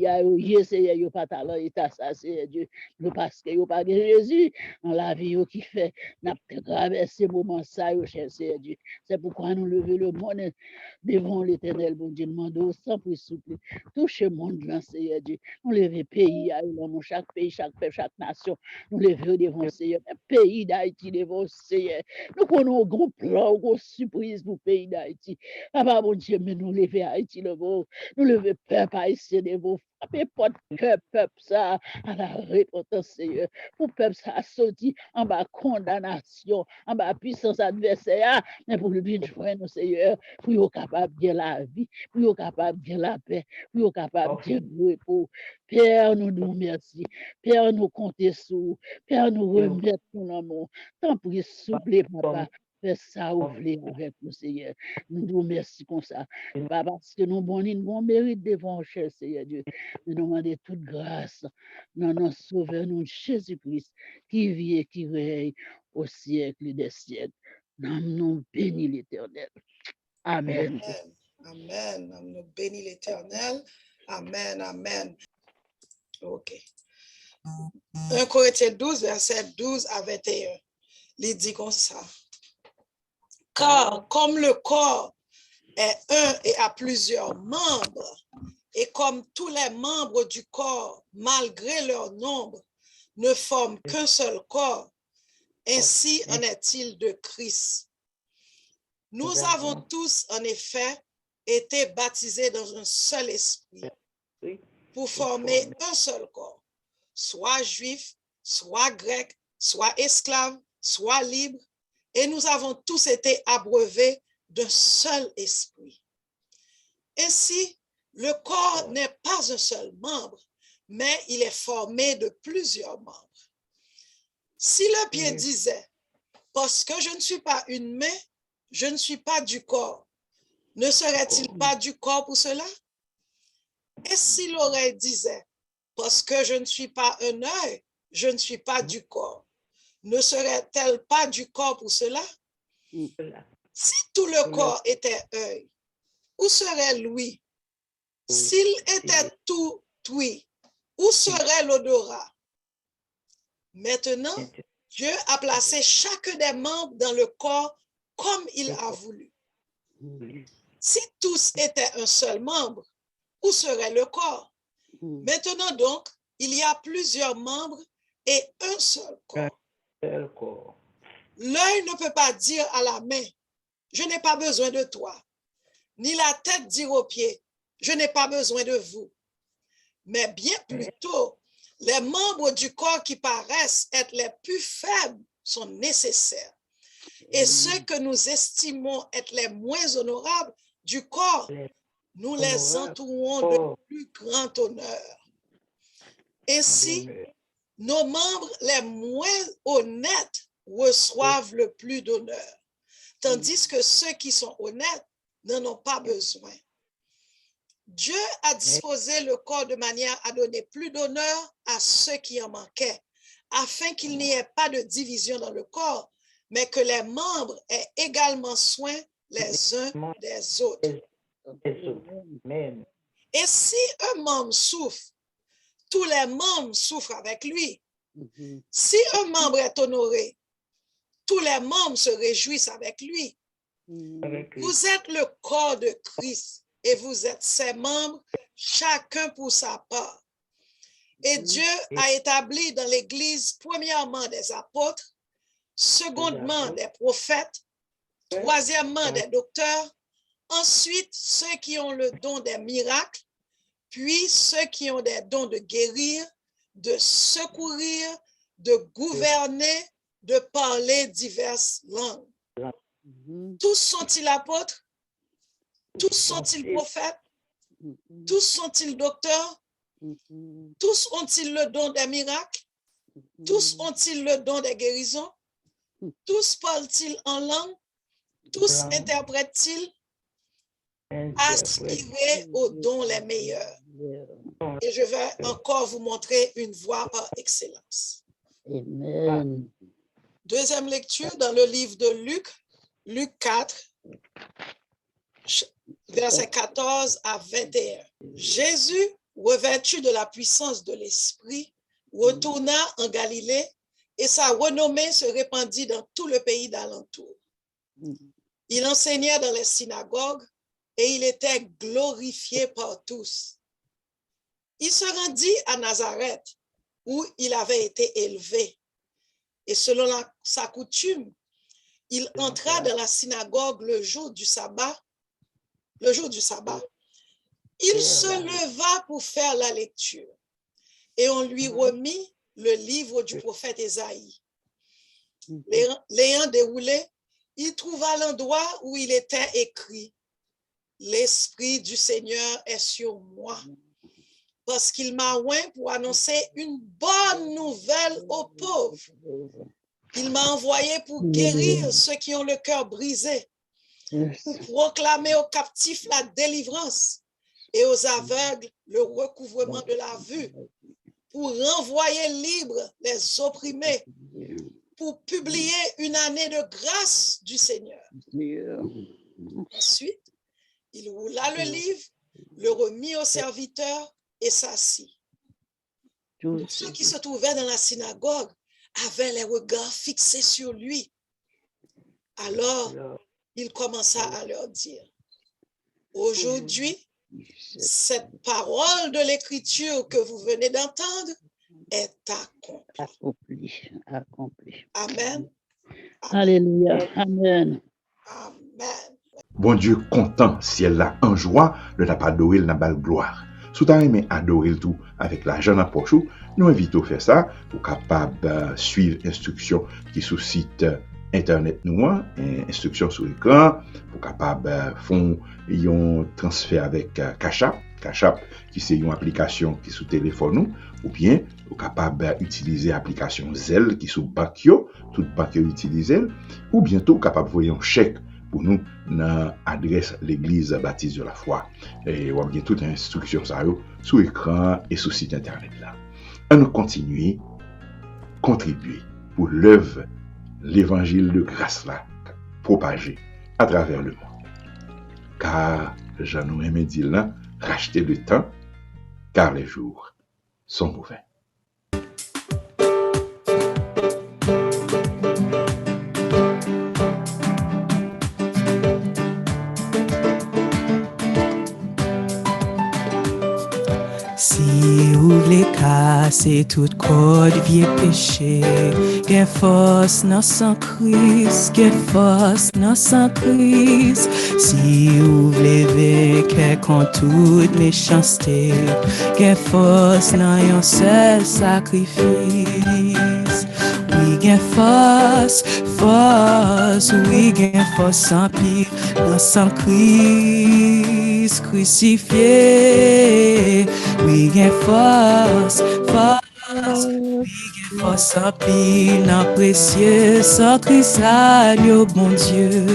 Seigneur, il n'y a pas talent, état ça, Seigneur Dieu. Nous parce que il n'y a pas de Jésus dans la vie qui fait, n'a pas traversé moment ça, cher Seigneur Dieu. C'est pourquoi nous levons le monde devant l'éternel, bon Dieu, demandons sans plus souple. Touche le monde, là, Seigneur Dieu. Nous levons pays, chaque pays, chaque peuple, chaque nation. Nous levons devant Seigneur, pays d'Haïti devant Seigneur. Nous connaissons un grand plan, une grande surprise pour le pays d'Haïti. Haïti. Papa, mon Dieu, mais nous lever Haïti, le beau. Nous lever peuple haïtien, de vous. Frappez pas de cœur, peuple, ça, à la repentance, Seigneur. Pour peuple, ça sorti en bas condamnation, en bas puissance adversaire, mais pour le bien joindre, Seigneur, pour être capable de la vie, pour être capable de la paix, pour être capable de repos. Père, nous merci. Père, nous comptons sur. Père, nous remettons ton amour. Tant pis, souple, papa. Fais ça ouvrir avec nous, Seigneur. Nous nous remercions comme ça. Pas parce que nous bon mérite devant cher Seigneur Dieu. Nous demandons toute grâce. Dans notre Sauveur, nous, Jésus-Christ, qui vit et qui règne au siècle des siècles. Nous nous bénis l'Éternel. Amen. Amen. Amen. Nous bénis l'Éternel. Amen. Amen. OK. 1 Corinthiens 12, verset 12 à 21. Il dit comme ça. Car comme le corps est un et a plusieurs membres, et comme tous les membres du corps, malgré leur nombre, ne forment qu'un seul corps, ainsi en est-il de Christ. Nous avons tous, en effet, été baptisés dans un seul esprit pour former un seul corps, soit juif, soit grec, soit esclave, soit libre, et nous avons tous été abreuvés d'un seul esprit. Ainsi, le corps n'est pas un seul membre, mais il est formé de plusieurs membres. Si le pied disait, parce que je ne suis pas une main, je ne suis pas du corps, ne serait-il pas du corps pour cela? Et si l'oreille disait, parce que je ne suis pas un œil, je ne suis pas du corps, ne serait-elle pas du corps pour cela? Si tout le corps était œil, où serait l'ouïe? S'il était tout ouïe, où serait l'odorat? Maintenant, Dieu a placé chacun des membres dans le corps comme il a voulu. Si tous étaient un seul membre, où serait le corps? Maintenant donc, il y a plusieurs membres et un seul corps. L'œil ne peut pas dire à la main, je n'ai pas besoin de toi, ni la tête dire aux pieds, je n'ai pas besoin de vous. Mais bien plutôt, les membres du corps qui paraissent être les plus faibles sont nécessaires. Et ceux que nous estimons être les moins honorables du corps, nous les entourons de plus grand honneur. Ainsi, nos membres les moins honnêtes reçoivent le plus d'honneur, tandis que ceux qui sont honnêtes n'en ont pas besoin. Dieu a disposé le corps de manière à donner plus d'honneur à ceux qui en manquaient, afin qu'il n'y ait pas de division dans le corps, mais que les membres aient également soin les uns des autres. Et si un membre souffre, tous les membres souffrent avec lui. Si un membre est honoré, tous les membres se réjouissent avec lui. Vous êtes le corps de Christ et vous êtes ses membres, chacun pour sa part. Et Dieu a établi dans l'Église, premièrement, des apôtres, secondement, des prophètes, troisièmement, des docteurs, ensuite, ceux qui ont le don des miracles, puis ceux qui ont des dons de guérir, de secourir, de gouverner, de parler diverses langues. Tous sont-ils apôtres? Tous sont-ils prophètes? Tous sont-ils docteurs? Tous ont-ils le don des miracles? Tous ont-ils le don des guérisons? Tous parlent-ils en langue? Tous interprètent-ils? Aspirez aux dons les meilleurs. Et je vais encore vous montrer une voie par excellence. Amen. Deuxième lecture dans le livre de Luc, Luc 4, versets 14 à 21. Jésus, revêtu de la puissance de l'Esprit, retourna en Galilée et sa renommée se répandit dans tout le pays d'alentour. Il enseignait dans les synagogues et il était glorifié par tous. Il se rendit à Nazareth, où il avait été élevé. Et selon sa coutume, il entra dans la synagogue le jour du sabbat le jour du sabbat, il se leva pour faire la lecture et on lui remit le livre du prophète Ésaïe. L'ayant déroulé, il trouva l'endroit où il était écrit « L'Esprit du Seigneur est sur moi, parce qu'il m'a oint pour annoncer une bonne nouvelle aux pauvres. Il m'a envoyé pour guérir ceux qui ont le cœur brisé, pour proclamer aux captifs la délivrance et aux aveugles le recouvrement de la vue, pour renvoyer libres les opprimés, pour publier une année de grâce du Seigneur. » Ensuite, il roula le livre, le remit au serviteur et s'assit. Tous ceux qui se trouvaient dans la synagogue avaient les regards fixés sur lui. Alors, il commença à leur dire, « Aujourd'hui, cette parole de l'Écriture que vous venez d'entendre est accomplie. » Amen. Alléluia. Amen. Amen. Bon Dieu content, ciel là en joie, le n'a pas adoré, le n'a pas gloire. Sous ta aimé adorer le tout avec l'argent dans poche, nous invitons à faire ça pour capable suivre instruction qui sous site internet nous, instruction sur l'écran pour capable font un transfert avec Cash App qui c'est une application qui sous téléphone nous ou bien ou capable utiliser application Zelle qui sous Bankyo, toute Bankyo utilise ou bientôt capable voyer un chèque pour nous dans l'adresse l'église baptiste de la foi et on a bien toute instruction ça sur l'écran et sur site internet là. On nous continuer contribuer pour l'œuvre l'évangile de grâce là propagé à travers le monde. Car Jean nous aimé dit là, racheter le temps car les jours sont mauvais. Si ou vle kase tout code vie péché, gen force nan san Christ, gen force nan san Christ. Si ou vle veke kon toute méchanceté, gen force nan yon seul sacrifice. Oui gen force, oui gen force en pile nan san Christ crucifié. Oui gen force, oui gen force en pile nan précieux sang Christ agneau bon Dieu.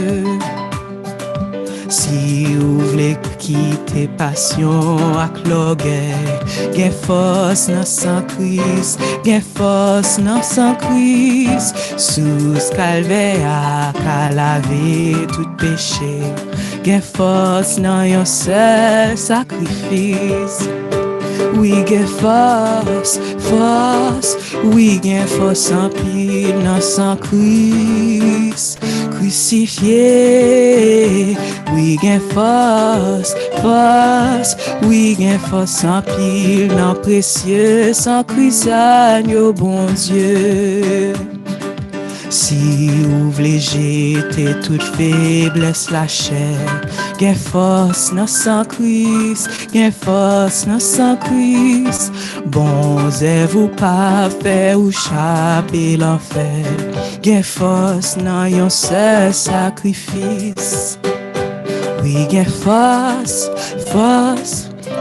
Si ou vle quitter passion ak l'orgueil, gen force nan sang Christ, gen force nan sang Christ, sous calvaire ka laver tout péché, gen force nan yon seul sacrifice. Oui gen force, oui gen force en pile nan sang Christ crucifié. Oui gen force, oui gen force en pile nan précieux sang Christ agneau bon Dieu. Si ou vle jeter toute faiblesse la chair, gen force nan sang Christ, gen force nan sang Christ. Bon zèv ou pa fè ou chaper l'enfer, gen force nan yon seul sacrifice. Oui gen force,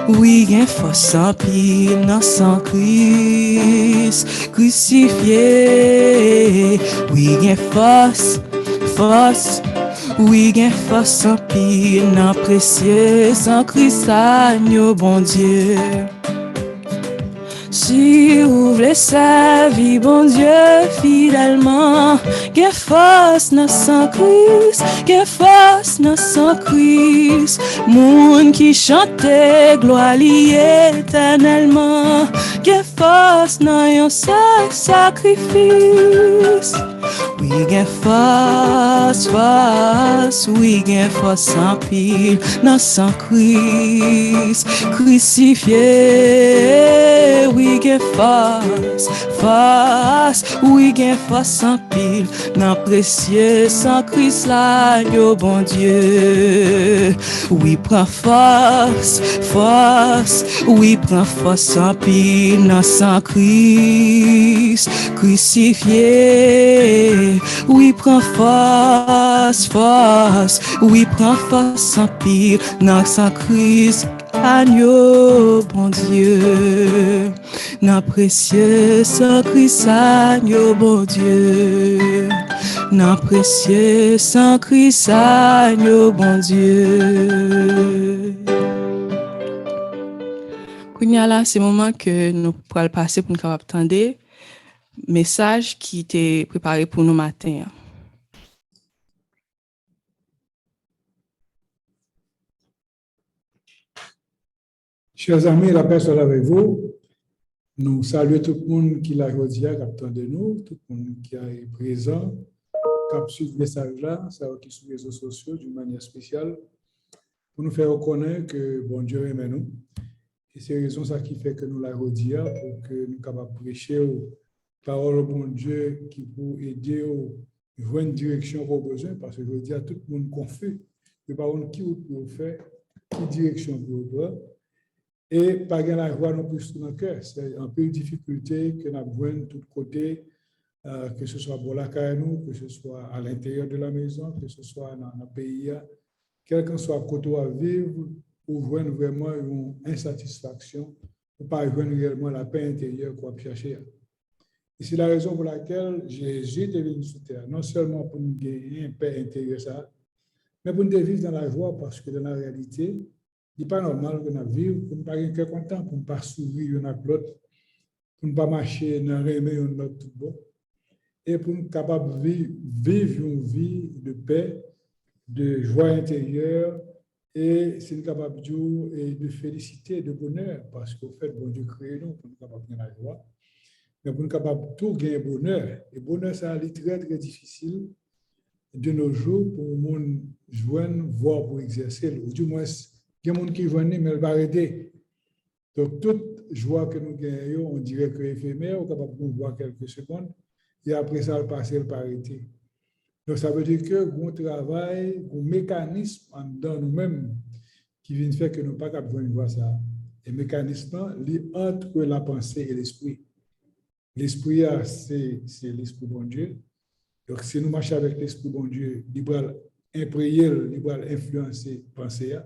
oui gen force en pile nan sang Christ crucifié. Oui gen force, oui gen force en pile nan précieux sang Christ agneau bon Dieu. Si ou vle servi bon Dieu fidèlement, gen force nan sang Christ, gen force nan sang Christ. Moun qui chante gloire li éternellement, gen force nan yon seul sacrifice. Oui gen force, oui gen force en pile nan sang Christ crucifié. oui gen force, force, oui gen force en pile, nan précieux sans Christ l'agneau bon Dieu. Oui prend force, force, oui prend force en pile, nan sans Christ crucifié. Oui prend force, force, oui prend force en pile, nan sans Christ agneau bon Dieu, nan précieux sang Christ agneau bon Dieu, nan précieux sang Christ agneau bon Dieu. Kounya là, c'est le moment que nous pourrons passer pour nous capables d'entendre message qui était préparé pour nous matin. Chers amis, la paix soit avec vous. Nous saluons tout le monde qui l'a aujourd'hui, qui attend de nous, tout le monde qui est présent, qui a suivi le message-là, qui est sur les réseaux sociaux d'une manière spéciale, pour nous faire reconnaître que bon Dieu aime nous. Et c'est la raison ça qui fait que nous l'a aujourd'hui, pour que nous soyons capables de prêcher aux paroles de bon Dieu qui pour aider à voir une direction qu'on a besoin, parce que aujourd'hui, tout le monde confus. Il n'y a pas qui peut faire, qui direction pour prendre. Et pas de la joie non plus dans le cœur. C'est un peu de difficulté que nous avons de tous côtés, que ce soit pour la nous, que ce soit à l'intérieur de la maison, que ce soit dans le pays, quel que soit le côté à vivre, ou voir vraiment une insatisfaction, ou pas voir réellement la paix intérieure qu'on va chercher. Et c'est la raison pour laquelle Jésus est venu sur terre, non seulement pour nous gagner une paix intérieure, mais pour nous vivre dans la joie, parce que dans la réalité, il n'est pas normal que nous vivions pour ne pas être content, pour ne pas sourire l'un avec l'autre, pour ne pas marcher dans le remède de notre tout bon, et pour nous capables de vivre une vie de paix, de joie intérieure, et c'est capable de félicité, de bonheur, parce qu'au fait, bon Dieu crée nous pour nous capables de la joie, mais pour nous capables de tout gagner bonheur. Et bonheur, ça est très, très difficile de nos jours pour le monde joindre, voire pour exercer, ou du moins, il y a des gens qui viennent, mais elle va arrêter. Donc, toute joie que nous gagnons, on dirait que éphémère, on est capable de voir quelques secondes, et après ça, le passé, elle va arrêter. Donc, ça veut dire que bon travail, un mécanisme en dedans nous-mêmes qui vient faire que nous ne sommes pas capables de voir ça. Et le mécanisme, il entre la pensée et l'esprit. L'esprit, c'est l'esprit bon Dieu. Donc, si nous marchons avec l'esprit bon Dieu, il va imprégner, il va influencer la pensée.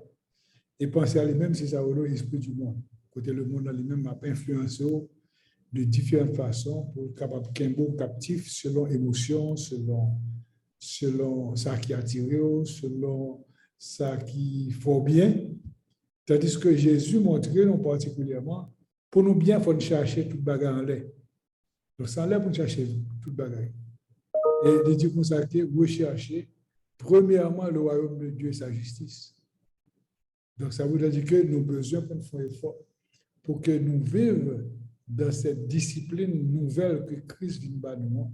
Et penser à lui-même, c'est ça, l'esprit du monde. Côté le monde lui-même a influencé de différentes façons pour être capable de captif selon l'émotion, selon ça qui attire, selon ça qui faut bien. Tandis que Jésus montrait nous particulièrement, pour nous bien, il faut chercher toute bagarre en l'air. Donc, ça en l'air pour chercher toute bagarre. Et il dit comme ça que rechercher, premièrement, le royaume de Dieu et sa justice. Donc, ça veut dire que nous avons besoin de faire un effort pour que nous vivions dans cette discipline nouvelle que Christ vient de nous,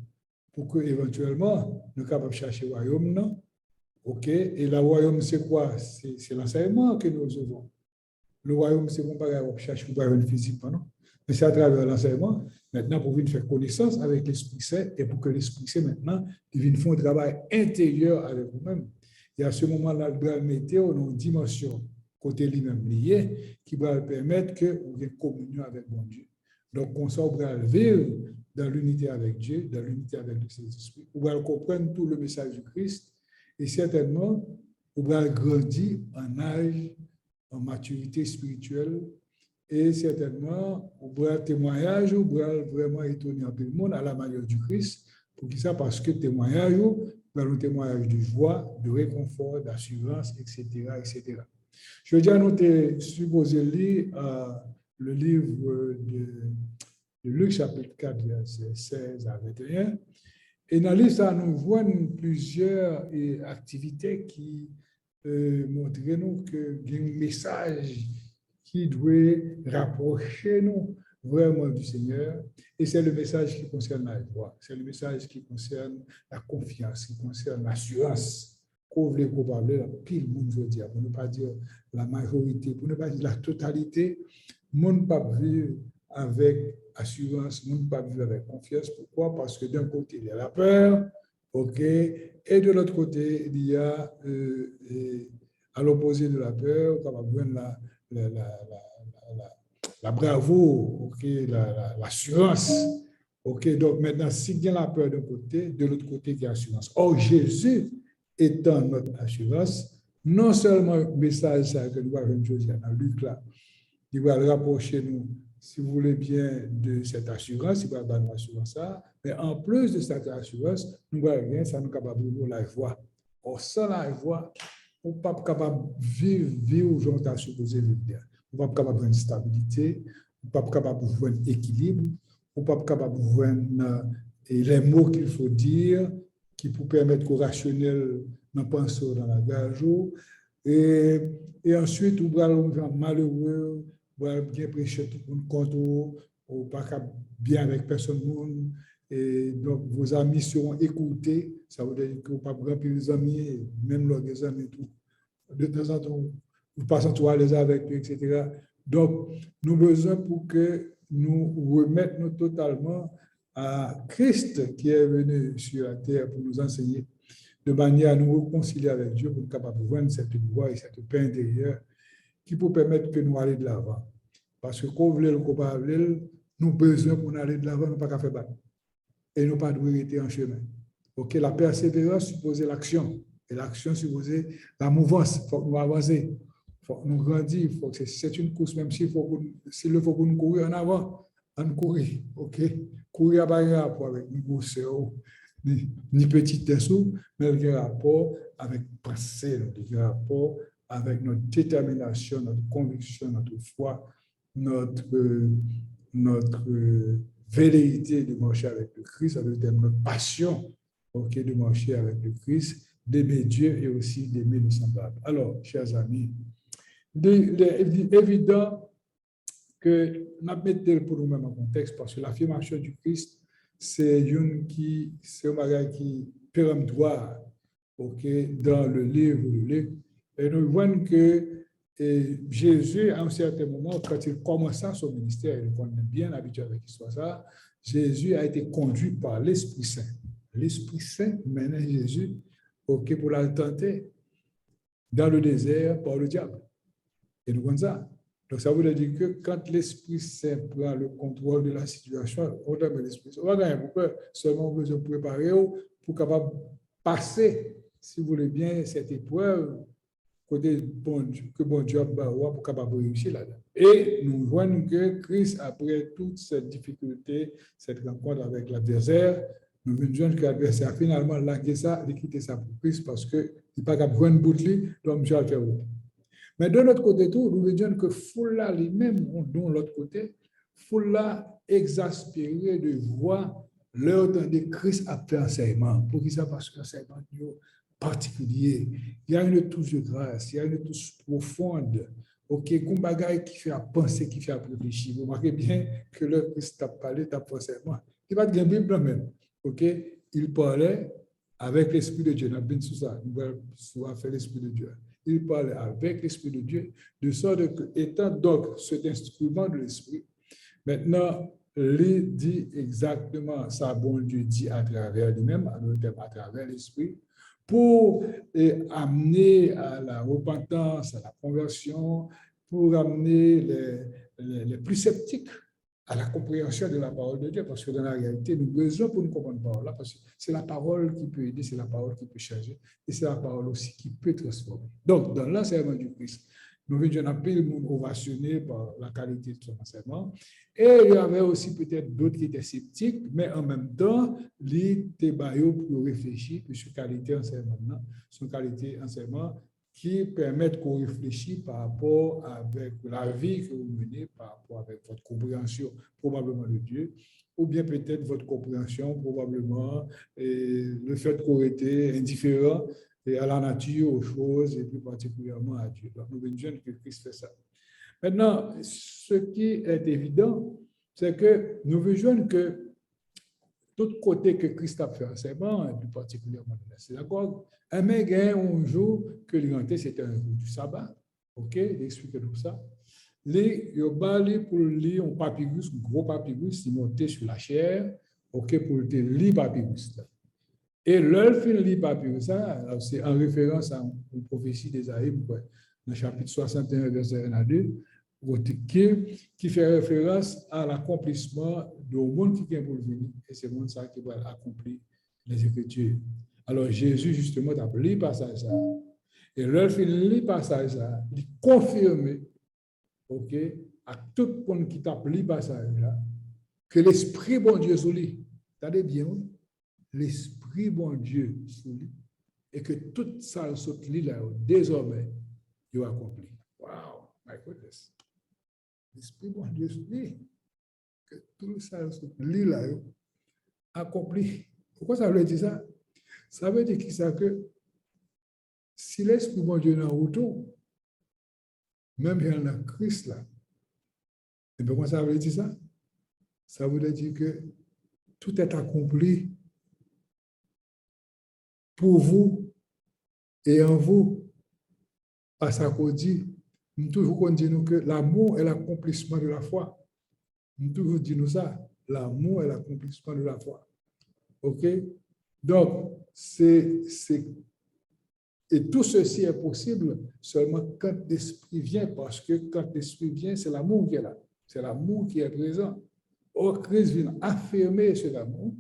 pour que éventuellement nous soyons capables de chercher le royaume. Non? OK? Et le royaume, c'est quoi? C'est l'enseignement que nous avons. Le royaume, c'est bon, pas chercher le royaume physiquement, non? Mais c'est à travers l'enseignement, maintenant, pour venir faire connaissance avec l'Esprit Saint et pour que l'Esprit Saint, maintenant, vienne faire un travail intérieur avec vous-même. Et à ce moment-là, il doit mettre une dimension côté lui-même lié qui va permettre qu'on ait communion avec mon Dieu. Donc, on s'en va vivre dans l'unité avec Dieu, dans l'unité avec le Saint-Esprit. On va comprendre tout le message du Christ et certainement, on va grandir en âge, en maturité spirituelle et certainement, on va témoignage, on va vraiment étonner un peu le monde à la manière du Christ. Pour qui ça? Parce que témoignage, un témoignage de joie, de réconfort, d'assurance, etc., etc. Je veux dire, nous avons supposé lire le livre de Luc, chapitre 4, versets 16 à 21. Et dans le livre, nous voyons plusieurs activités qui montrent nous qu'il y a un message qui doit rapprocher nous vraiment du Seigneur. Et c'est le message qui concerne la joie, c'est le message qui concerne la confiance, qui concerne l'assurance. Qu'on voulait parler, pile monde veut dire, pour ne pas dire la majorité, pour ne pas dire la totalité, le monde ne peut pas vivre avec assurance, nous ne pas vivre avec confiance. Pourquoi? Parce que d'un côté, il y a la peur, OK, et de l'autre côté, il y a, à l'opposé de la peur, on va voir la bravoure, OK, l'assurance. OK, donc maintenant, s'il y a la peur d'un côté, de l'autre côté, il y a l'assurance. Or, Jésus étant notre assurance, non seulement le message que nous avons aujourd'hui dans Luc là, il va le rapprocher nous, si vous voulez bien, de cette assurance, il va avoir une assurance, mais en plus de cette assurance, nous allons rien, ça nous capable de la voix. Or, sans la voix, on n'est pas capable de vivre où on est supposé vivre. On n'est pas capable de une stabilité, on n'est pas capable de voir un équilibre, on n'est pas capable de voir les mots qu'il faut dire, qui pour permettre qu'au rationnel n'en pense dans la gage. Et ensuite, on va malheureux, on va bien prêcher tout le monde contre vous, on pas bien avec personne. Et donc, vos amis seront écoutés. Ça veut dire que vous ne pouvez pas remplir les amis, même leurs amis, tout. De temps en temps, vous passez à l'aise avec eux, etc. Donc, nous avons besoin pour que nous remettions totalement à Christ qui est venu sur la terre pour nous enseigner, de manière à nous réconcilier avec Dieu pour nous capables de voir cette voie et cette paix intérieure qui peut permettre que nous allions de l'avant. Parce que quand vous voulez le coupable, nous avons besoin pour aller de l'avant, nous pas qu'à faire battre. Et nous pas de rester en chemin. OK, la persévérance suppose l'action. Et l'action suppose la mouvance. Il faut que nous avancions. Il faut que nous grandissions. C'est une course, même s'il faut que nous courir en avant, on courir. OK? Courir n'a pas de rapport avec une course ni petit dessous, mais il y a un rapport avec pensée, il y a un rapport avec notre détermination, notre conviction, notre foi, notre velléité de marcher avec le Christ, avec notre passion, OK, de marcher avec le Christ, d'aimer Dieu et aussi d'aimer nos semblables. Alors, chers amis, il est évident que nous mettons pour nous-mêmes en contexte parce que l'affirmation du Christ, c'est un bagage qui péremptoire, OK, dans le livre de Luc. Et nous voyons que Jésus, à un certain moment, quand il commença son ministère, et on est bien habitué avec l'histoire ça, Jésus a été conduit par l'Esprit Saint. L'Esprit Saint menait Jésus, OK, pour la tenter dans le désert par le diable. Et nous voyons ça. Donc, ça veut dire que quand l'Esprit Saint prend le contrôle de la situation, on donne l'Esprit Saint. On va gagner pour seulement besoin de préparer pour capable passer, si vous voulez bien, cette épreuve côté que bon Dieu pour capable réussir là-dedans. Et nous voyons que Christ, après toute cette difficulté, cette rencontre avec l'adversaire, nous voyons que l'adversaire a finalement lâché ça, il quitté ça pour Christ parce qu'il n'est pas capable de voir une bouteille, donc Dieu a fait autre. Mais de l'autre côté, tout, nous voyons que Foula lui-même, de l'autre côté, Foula exaspéré de voir leur temps de Christ a fait enseignement. Pour qui ça? Parce que l'enseignement particulier, il y a une touche de grâce, il y a une touche profonde, OK, comme bagaille qui fait à penser, qui fait à réfléchir. Vous remarquez bien que le Christ a parlé, t'a enseignement. Il va te gagner Bible même, OK? Il parlait avec l'Esprit de Dieu. On a bien sous ça, nous allons souvent faire l'Esprit de Dieu. Il parlait avec l'Esprit de Dieu, de sorte que, étant donc cet instrument de l'Esprit, maintenant, il dit exactement ça, bon Dieu dit à travers lui-même, à travers l'Esprit, pour amener à la repentance, à la conversion, pour amener les plus sceptiques à la compréhension de la parole de Dieu, parce que dans la réalité, nous avons besoin pour nous comprendre la parole, parce que c'est la parole qui peut aider, c'est la parole qui peut changer, et c'est la parole aussi qui peut transformer. Donc, dans l'enseignement du Christ, nous avons un peu ovationné par la qualité de son enseignement, et il y avait aussi peut-être d'autres qui étaient sceptiques, mais en même temps, les débaillons pour réfléchir, sur qualité enseignement, sur qualité enseignement, qui permettent qu'on réfléchisse par rapport avec la vie que vous menez, par rapport avec votre compréhension probablement de Dieu, ou bien peut-être votre compréhension probablement le fait qu'on était indifférent à la nature, aux choses, et plus particulièrement à Dieu. Donc, nous voyons que Christ fait ça. Maintenant, ce qui est évident, c'est que nous voyons que tout côté que Christ a fait enseignement, et plus particulièrement dans la synagogue, mais il y a un jour que c'était un jour du sabbat, OK, il explique tout ça. yo bali pour lire un papyrus, un gros papyrus, il monté sur la chair, OK, pour te lire papyrus. Et l'heure fin lire papyrus, c'est en référence à une prophétie d'Ésaïe, dans le chapitre 61, verset 1 à 2, qui fait référence à l'accomplissement du monde qui vient pour venir, et c'est le monde ça qui va accomplir les Écritures. Alors Jésus, justement, a lu le passage, et l'heure fin lire le passage, il confirme, OK, à tout le monde qui t'a lu le passage, que l'Esprit bon Dieu sous lui. Attendez bien, l'Esprit bon Dieu sous lui, et que toute ça sous lui là, désormais, il a accompli. Wow, my goodness. L'Esprit bon Dieu sous lui, que tout ça sous lui là, accompli. Pourquoi ça veut dire ça? Ça veut dire que si l'Esprit bon Dieu est en retour, même il y a Christ là, et bien, comment ça veut dire ça? Ça veut dire que tout est accompli pour vous et en vous. Parce qu'on dit, nous toujours disons que l'amour est l'accomplissement de la foi. Nous toujours disons ça, l'amour est l'accomplissement de la foi. OK? Donc, et tout ceci est possible seulement quand l'Esprit vient, parce que quand l'Esprit vient, c'est l'amour qui est là. C'est l'amour qui est présent. Or, Christ vient affirmer cet amour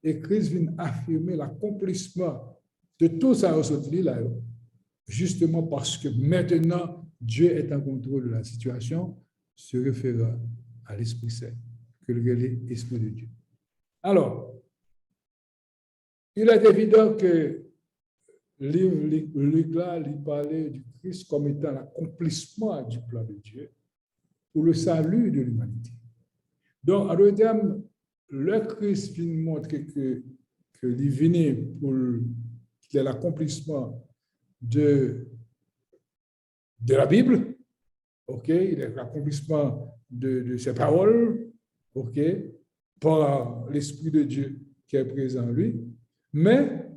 et Christ vient affirmer l'accomplissement de tout ça aujourd'hui là, justement parce que maintenant, Dieu est en contrôle de la situation, se référant à l'Esprit Saint, que le l'Esprit de Dieu. Alors, il est évident que Luc là, il parlait du Christ comme étant l'accomplissement du plan de Dieu pour le salut de l'humanité. Donc, à l'autre terme, le Christ vient montrer que il venait pour qu'il ait l'accomplissement de la Bible, OK, il est l'accomplissement de ses paroles, OK, par l'Esprit de Dieu qui est présent en lui. Mais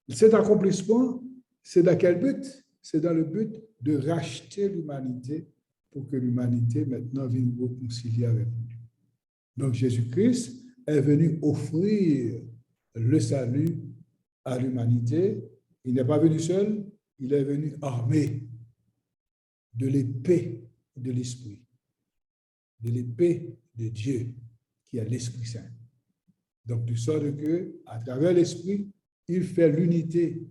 cet accomplissement, c'est dans quel but? C'est dans le but de racheter l'humanité pour que l'humanité maintenant vienne réconcilier avec Dieu. Donc Jésus-Christ est venu offrir le salut à l'humanité. Il n'est pas venu seul, il est venu armé de l'épée de l'Esprit, de l'épée de Dieu qui est l'Esprit Saint. Donc de sorte que, à travers l'Esprit, il fait l'unité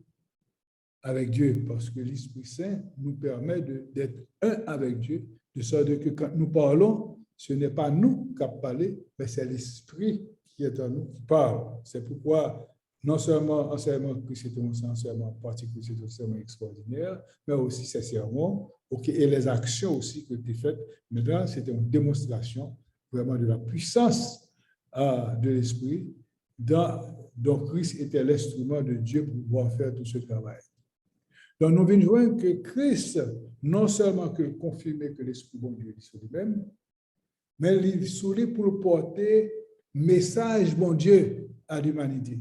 avec Dieu, parce que l'Esprit Saint nous permet d'être un avec Dieu, de sorte que quand nous parlons, ce n'est pas nous qui parlons, mais c'est l'Esprit qui est en nous qui parle. C'est pourquoi non seulement l'enseignement de Christ est un enseignement particulier, c'est un enseignement extraordinaire, mais aussi ses sermons, okay, et les actions aussi que tu faites. Maintenant, c'était une démonstration vraiment de la puissance de l'Esprit, dont Christ était l'instrument de Dieu pour pouvoir faire tout ce travail. Donc, nous venons voir que Christ, non seulement que confirmer que l'Esprit bon Dieu est sur lui-même, mais il est sur lui pour porter message bon Dieu à l'humanité.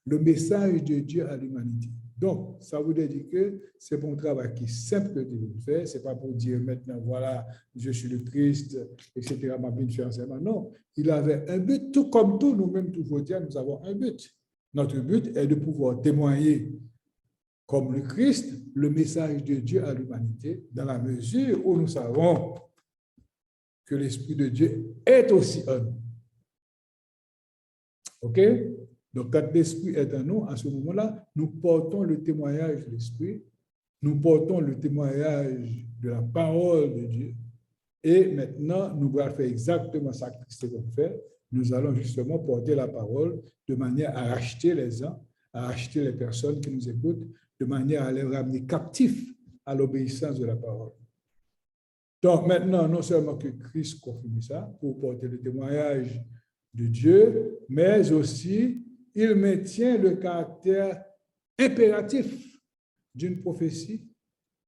Le message de Dieu à l'humanité. Donc, ça veut dire que c'est pour un travail qui est simple que tu veux faire. Ce n'est pas pour dire maintenant, voilà, je suis le Christ, etc. Ma vie fait enseignement. Non, il avait un but, tout comme tout, nous-mêmes, tous chrétiens, nous avons un but. Notre but est de pouvoir témoigner, comme le Christ, le message de Dieu à l'humanité, dans la mesure où nous savons que l'Esprit de Dieu est aussi en nous. OK? Donc, quand l'Esprit est en nous, à ce moment-là, nous portons le témoignage de l'Esprit, nous portons le témoignage de la parole de Dieu. Et maintenant, nous allons faire exactement ça que Christ a fait. Nous allons justement porter la parole de manière à racheter les gens, à racheter les personnes qui nous écoutent, de manière à les ramener captifs à l'obéissance de la parole. Donc, maintenant, non seulement que Christ confirme ça pour porter le témoignage de Dieu, mais aussi il maintient le caractère impératif d'une prophétie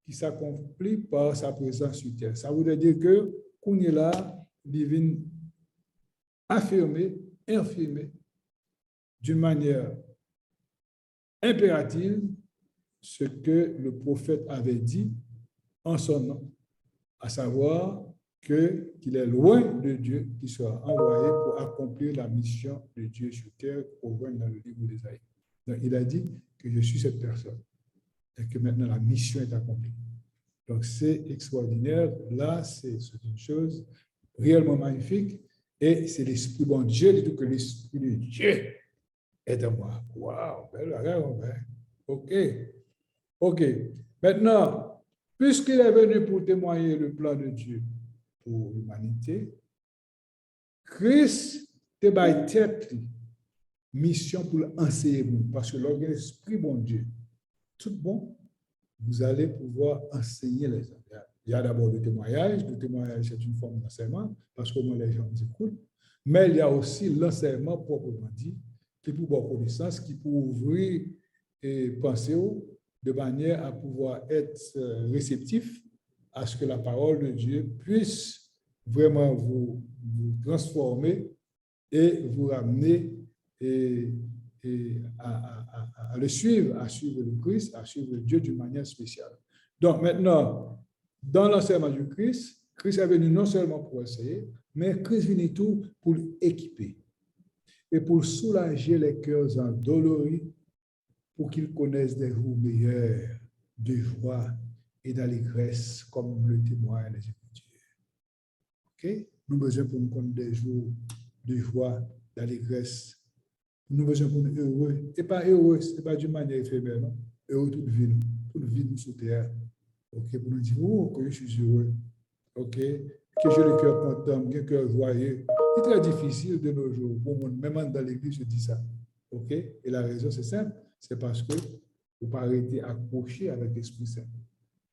qui s'accomplit par sa présence sur terre. Ça voudrait dire que qu'on est là, il vient affirmer, infirmer d'une manière impérative ce que le prophète avait dit en son nom à savoir qu'il est loin de Dieu, qu'il soit envoyé pour accomplir la mission de Dieu sur terre qu'on voit dans le livre d'Ésaïe. Donc, il a dit que je suis cette personne et que maintenant la mission est accomplie. Donc, c'est extraordinaire. Là, c'est une chose réellement magnifique et c'est l'Esprit bon Dieu, dit que l'Esprit de Dieu est en moi. Waouh, belle bagarre, OK. OK. Maintenant, puisqu'il est venu pour témoigner le plan de Dieu pour l'humanité, Christ te bat tête mission pour l'enseigner, parce que l'esprit bon Dieu, tout bon, vous allez pouvoir enseigner les gens. Il y a d'abord le témoignage c'est une forme d'enseignement, parce que moi les gens écoutent, mais il y a aussi l'enseignement proprement dit, qui pour avoir connaissance, qui pour ouvrir et penser de manière à pouvoir être réceptif à ce que la parole de Dieu puisse vraiment vous transformer et vous ramener à le suivre, à suivre le Christ, à suivre Dieu d'une manière spéciale. Donc maintenant, dans l'enseignement du Christ, Christ est venu non seulement pour enseigner, mais Christ vient tout pour équiper et pour soulager les cœurs endoloris pour qu'ils connaissent des jours meilleurs de joie et d'allégresse comme le témoignent les Écritures. OK? Nous avons besoin pour nous connaître des jours de joie, d'allégresse. Nous avons besoin pour nous heureux. Et pas heureux, ce n'est pas d'une manière éphémère, non? Heureux toute vie nous sous terre. OK? Pour nous dire, oh, que je suis heureux. OK? Que j'ai le cœur content, que le cœur joyeux. C'est très difficile de nos jours. Pour moi, même dans l'église, je dis ça. OK? Et la raison, c'est simple. C'est parce que vous n'avez pas été accroché avec l'Esprit Saint.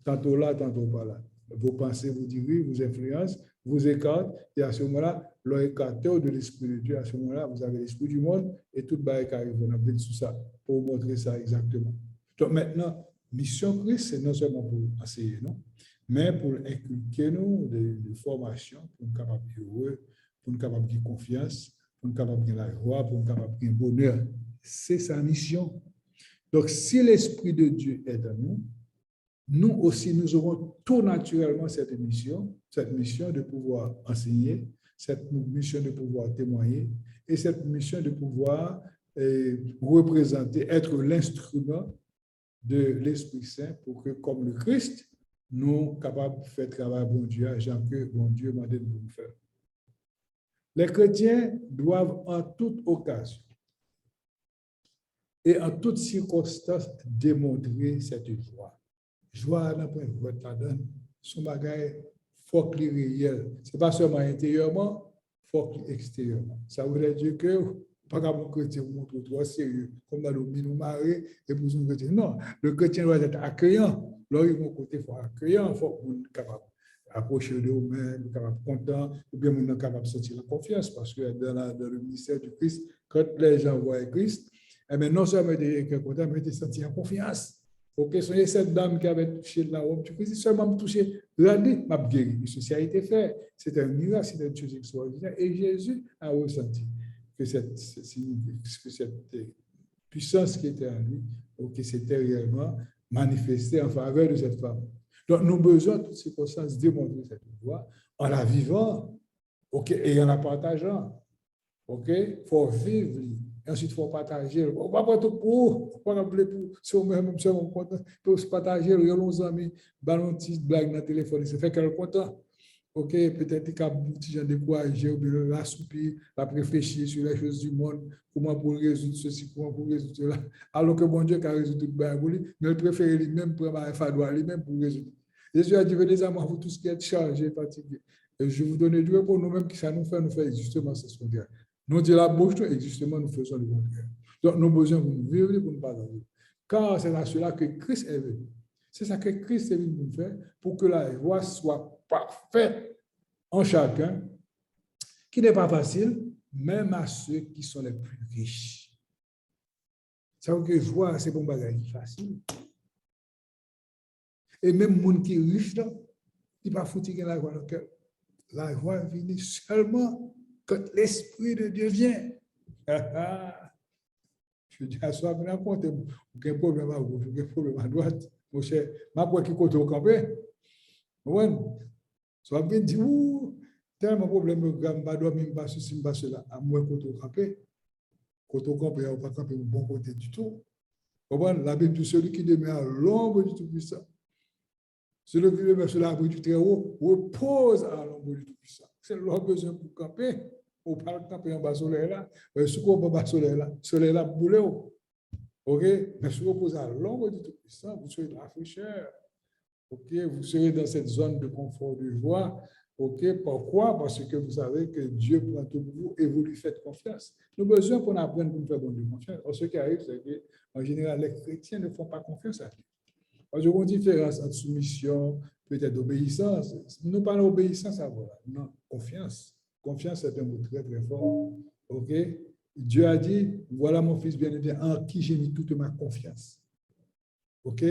Tantôt là, tantôt pas là. Vos pensées vous dirigent, vous influencent, vous écartent, et à ce moment-là, l'écarteur de l'Esprit de Dieu, à ce moment-là, vous avez l'Esprit du monde, et tout le bail qui arrive, on a besoin de tout ça, pour vous montrer ça exactement. Donc maintenant, mission Christ, c'est non seulement pour enseigner, non, mais pour inculquer nous des formations, pour nous capables d'être heureux, pour nous capables de confiance, pour nous capables de la joie, pour nous capables de bonheur. C'est sa mission. Donc, si l'Esprit de Dieu est en nous, nous aussi, nous aurons tout naturellement cette mission de pouvoir enseigner, cette mission de pouvoir témoigner et cette mission de pouvoir représenter, être l'instrument de l'Esprit Saint pour que, comme le Christ, nous sommes capables de faire travail bon Dieu, agent que bon Dieu m'a donné de nous faire. Les chrétiens doivent en toute occasion et en toutes circonstances démontrer cette joie. Joie dans le point de la donne, son bagage, faut qu'il soit réel. Ce n'est pas seulement intérieurement, il faut qu'il soit extérieurement. Ça veut dire que pas qu'un chrétien montre trop sérieux, comme dans le nous marrer et pour nous chrétien. Non, le chrétien doit être accueillant. Là, il côté faut accueillant, il faut qu'on soit capable d'approcher de nous-mêmes, capable de content, ou bien on est capable de sentir la confiance, parce que dans le ministère du Christ, quand les gens voient Christ, eh bien, non seulement ils étaient contents, mais ils sentent en confiance. Ok, soyez cette dame qui avait touché la robe du Christ, seulement touché, regardez, m'a guéri. Ceci a été fait. C'est un miracle, c'est une chose extraordinaire. Et Jésus a ressenti que cette puissance qui était en lui, ok, c'était réellement manifestée en faveur de cette femme. Donc, nous avons besoin de toutes ces circonstances démontrer cette voie en la vivant, ok, et en la partageant. Ok, il faut vivre. Et ensuite, il faut partager. On va pas tout pour, on va pas pour, si on même content, pour se partager, il y a nos amis, ballon petite blague dans le téléphone, ça fait qu'elle est content. Ok, peut-être qu'il y a des gens découragés, ou bien l'assoupir, la réfléchir sur les choses du monde, comment pour résoudre ceci, comment pour résoudre cela. Alors que bon Dieu qui a résolu tout le monde, mais il préfère lui-même prendre un fardeau lui-même pour résoudre. Jésus a dit, venez à moi, vous tous qui êtes chargés, fatigués. Et je vous donne du repos, nous-mêmes qui ça nous fait justement ce qu'on dit. Nous disons la bouche, et justement, nous faisons le contraire. Donc, nous avons besoin de nous vivre pour nous partager. Car c'est à cela que Christ est venu. C'est ça que Christ est venu nous faire pour que la joie soit parfaite en chacun, qui n'est pas facile, même à ceux qui sont les plus riches. Ça veut dire que joie, c'est bon bagage facile. Et même les gens qui sont riches, il ne pas foutre la joie dans le cœur. La joie vient seulement quand l'Esprit de Dieu vient. Je dis à soi, vous n'avez aucun problème à gauche, aucun problème à droite. Mon cher, ma quoi qui compte au campé. Ça veut dire, tellement problème, je ne pas dormir, pas ceci, pas cela. À moins que tu campes, quand tu campes, on ne pas camper au bon côté du tout. La Bible dit celui qui demeure à l'ombre du Tout-Puissant. Celui qui demeure sur l'abri du Très-Haut repose à l'ombre du Tout-Puissant. C'est leur besoin pour camper. On parle de camper en bas soleil là. Mais si on bas soleil là, boule. OK? Mais si vous reposez à l'ombre du Tout-Puissant, vous serez dans la fraîcheur. OK? Vous serez dans cette zone de confort, de joie. OK? Pourquoi? Parce que vous savez que Dieu prend tout pour vous et vous lui faites confiance. Nous avons besoin qu'on apprenne pour nous faire bon Dieu confiance. Alors, ce qui arrive, c'est qu'en général, les chrétiens ne font pas confiance à Dieu. Parce qu'il y a une différence entre soumission, peut-être obéissance. Nous parlons d'obéissance à voilà. Non, confiance. Confiance, c'est un mot très, très fort. OK? Dieu a dit, voilà mon fils bien-aimé en qui j'ai mis toute ma confiance. OK?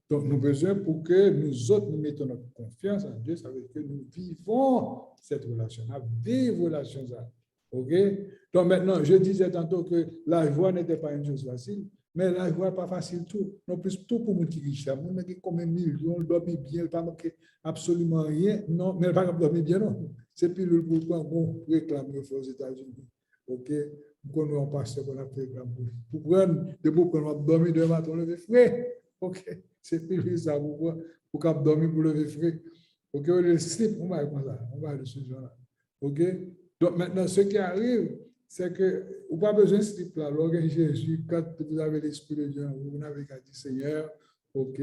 Donc, nous avons besoin pour que nous autres, nous mettons notre confiance en Dieu, ça veut dire que nous vivons cette relation, nous vivons relation. OK? Donc, maintenant, je disais tantôt que la joie n'était pas une chose facile, mais la joie n'est pas facile tout. Non plus, tout pour nous qui riche, nous qui comme un million, dormir bien, pas manquer absolument rien. Non, mais pas dormir bien, non. C'est plus le pour réclamer aux États-Unis. OK? Pour nous, on passe qu'on a fait pour prendre des bouts qu'on va dormir demain matin, on lever frais. OK? C'est plus ça pour dormir pour lever frais. OK? On le slip, on va comme ça. On va de ce genre-là. OK? Donc maintenant, ce qui arrive, c'est que vous n'avez pas besoin de ce slip-là. Alors que Jésus, quand vous avez l'Esprit de Dieu, vous n'avez qu'à dire Seigneur, OK,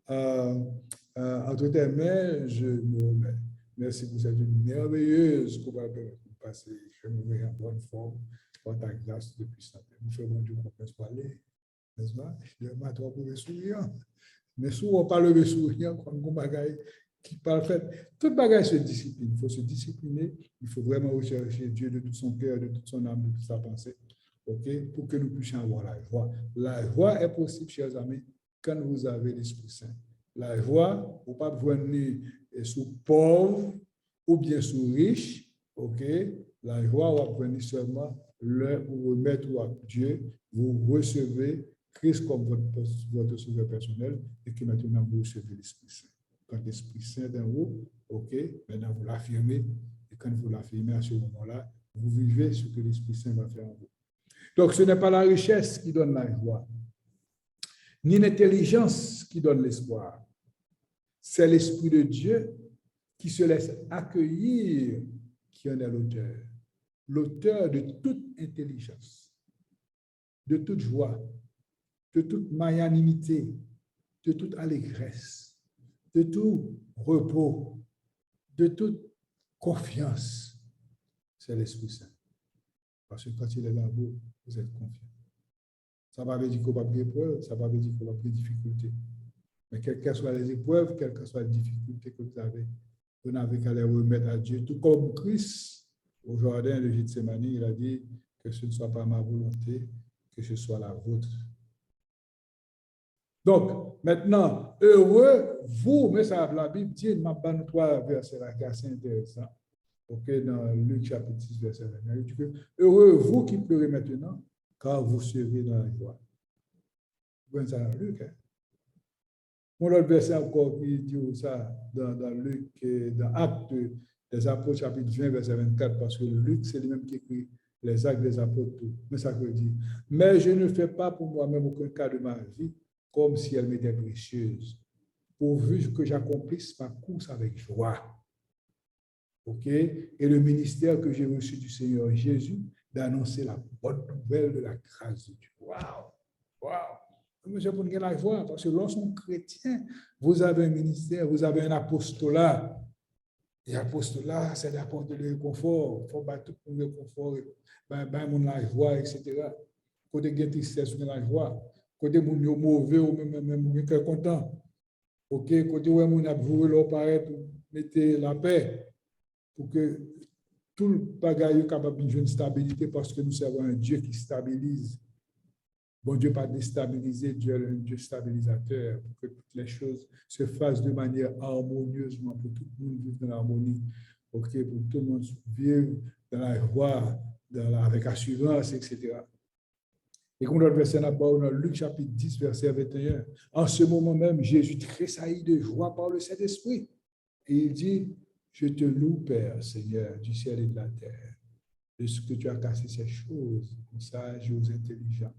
entre tes mains, je me remets. Merci pour cette merveilleuse qu'on va passer. Je me mets en bonne forme par ta grâce depuis ce matin. Vous faites mon Dieu confiance pour aller. N'est-ce pas? Je vais mettre pour le sourire. Mais si on parle de sourire, comme un bagage qui parle fait, toute bagage se discipline. Il faut se discipliner. Il faut vraiment rechercher Dieu de tout son cœur, de toute son âme, de toute sa pensée. OK? Pour que nous puissions avoir la joie. La joie est possible, chers amis, quand vous avez l'Esprit Saint. La joie, vous ne pouvez pas venir sous pauvre ou bien sous riche. OK? La joie va venir seulement le remettre à Dieu. Vous recevez Christ comme votre sauveur personnel et que maintenant vous recevez l'Esprit Saint. Quand l'Esprit Saint est en vous, OK, maintenant vous l'affirmez et quand vous l'affirmez à ce moment-là, vous vivez ce que l'Esprit Saint va faire en vous. Donc ce n'est pas la richesse qui donne la joie, ni l'intelligence qui donne l'espoir. C'est l'Esprit de Dieu qui se laisse accueillir qui en est l'auteur. L'auteur de toute intelligence, de toute joie, de toute magnanimité, de toute allégresse, de tout repos, de toute confiance. C'est l'Esprit Saint. Parce que quand il est là, vous êtes confiant. Ça ne va pas dire qu'on va pas d'épreuves, ça ne va pas dire qu'on va pas de difficultés. Mais quelles que soient les épreuves, quelles que soient les difficultés que vous n'avez qu'à les remettre à Dieu. Tout comme Christ, au jardin de Gethsémani, il a dit que ce ne soit pas ma volonté, que ce soit la vôtre. Donc, maintenant, heureux, vous, mais ça, la Bible dit, il m'a banni 3 versets là, qui est assez intéressant. OK, dans Luc chapitre 6, verset 20. Il dit que, heureux, vous qui pleurez maintenant, car vous serez dans la joie. Vous voyez ça dans Luc, hein? Mon autre verset encore qui dit ça dans Luc, dans Actes des Apôtres, chapitre 20, verset 24, parce que Luc, c'est lui-même qui écrit les actes des apôtres. Mais ça veut dire, mais je ne fais pas pour moi-même aucun cas de ma vie, comme si elle m'était précieuse, pourvu que j'accomplisse ma course avec joie. OK? Et le ministère que j'ai reçu du Seigneur Jésus, d'annoncer la bonne nouvelle de la grâce de Dieu. Waouh! Waouh! Monsieur, pour la joie, parce que lorsqu'on est chrétien, vous avez un ministère, vous avez un apostolat. Et l'apostolat, c'est d'apporter le réconfort. Il faut battre tout le réconfort, la joie, etc. Côté il y a tristesse, la joie. Côté où il y a mauvais, ou même content. OK, côté où il y a voué l'eau paraître, mettez la paix pour que tout le bagage est capable de une stabilité parce que nous servons un Dieu qui stabilise. Bon Dieu pas déstabilisé, Dieu est un Dieu stabilisateur pour que toutes les choses se fassent de manière harmonieusement, pour que tout le monde vive dans l'harmonie, OK, pour que tout le monde vive dans la joie, avec assurance, etc. Et comme notre verset là-bas, dans Luc chapitre 10, verset 21, en ce moment même, Jésus tressaillit de joie par le Saint-Esprit. Et il dit, Je te loue, Père, Seigneur, du ciel et de la terre, de ce que tu as cassé ces choses aux sages et aux intelligents,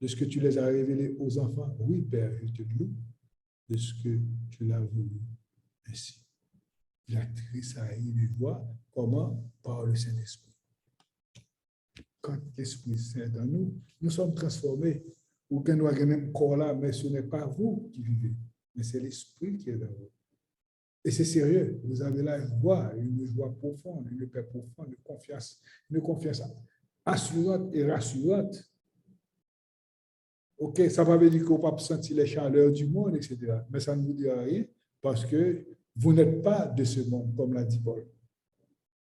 de ce que tu les as révélées aux enfants. Oui, Père, je te loue de ce que tu l'as voulu ainsi. L'actrice a eu une voix, comment? Par le Saint-Esprit. Quand l'Esprit Saint est dans nous, nous sommes transformés. Ou que nous avons même corps là, mais ce n'est pas vous qui vivez, mais c'est l'Esprit qui est dans vous. Et c'est sérieux, vous avez là une joie profonde, une paix profonde, une confiance assurante et rassurante. Ok, ça ne veut pas dire qu'on ne peut pas sentir les chaleurs du monde, etc. Mais ça ne vous dit rien parce que vous n'êtes pas de ce monde, comme l'a dit Paul.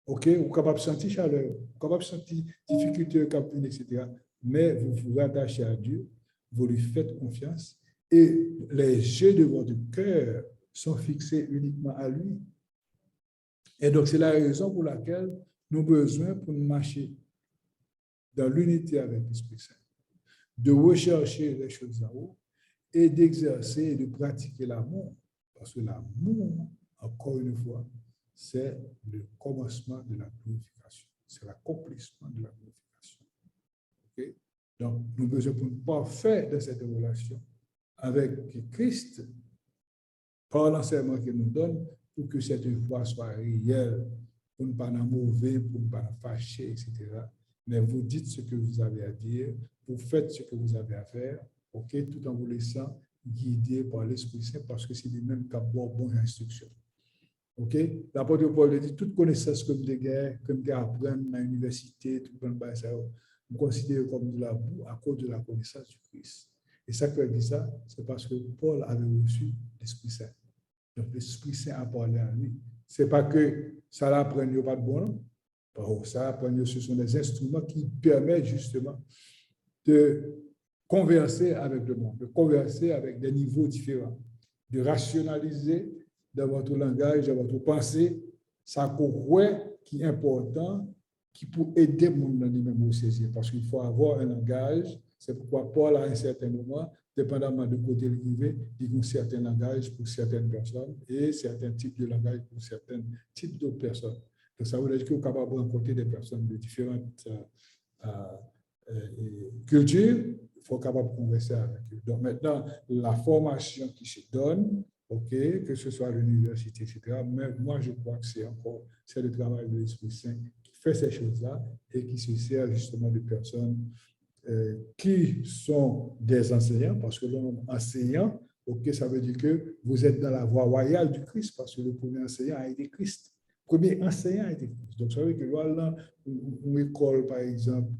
Ok, vous êtes capable de sentir chaleur, vous êtes capable de sentir difficulté, etc. Mais vous vous rattachez à Dieu, vous lui faites confiance et les yeux de votre cœur sont fixés uniquement à lui. Et donc, c'est la raison pour laquelle nous avons besoin pour nous marcher dans l'unité avec l'Esprit Saint, de rechercher les choses en haut et d'exercer et de pratiquer l'amour. Parce que l'amour, encore une fois, c'est le commencement de la glorification. C'est l'accomplissement de la glorification. Okay? Donc, nous avons besoin pour nous parfaire dans cette relation avec Christ, par l'enseignement qu'il nous donne, pour que cette foi soit réelle, pour ne pas nous mauvais, pour ne pas nous fâcher, etc. Mais vous dites ce que vous avez à dire, vous faites ce que vous avez à faire, ok, tout en vous laissant guider par l'Esprit Saint, parce que c'est lui-même qui a bonne instruction. Ok, l'apôtre Paul dit toute connaissance comme des guerres, comme des apprennent à l'université, tout le monde ça, vous considérez comme de la boue à cause de la connaissance du Christ. Et ça que dit ça, c'est parce que Paul avait reçu l'Esprit Saint. Donc l'Esprit Saint a parlé à lui. C'est pas que ça l'apprenne pas de bon nom. Ça l'apprenne, ce sont des instruments qui permettent justement de converser avec le monde, de converser avec des niveaux différents, de rationaliser dans votre langage, dans votre pensée, ça qui est important, qui peut aider le monde dans lui-même à saisir. Parce qu'il faut avoir un langage. C'est pourquoi Paul, à un certain moment, dépendamment de côté arrivé, il y a un certain langage pour certaines personnes et certains types de langage pour certains types d'autres personnes. Donc, ça veut dire qu'on est capable de rencontrer des personnes de différentes cultures, il faut être capable de converser avec eux. Donc, maintenant, la formation qui se donne, ok, que ce soit à l'université, etc., mais moi, je crois que c'est le travail de l'Esprit Saint qui fait ces choses-là et qui se sert justement de personnes qui sont des enseignants, parce que le nom enseignant, ok, ça veut dire que vous êtes dans la voie royale du Christ, parce que le premier enseignant a été Christ. Le premier enseignant a été Christ. Donc, ça veut dire que voilà, une école, par exemple,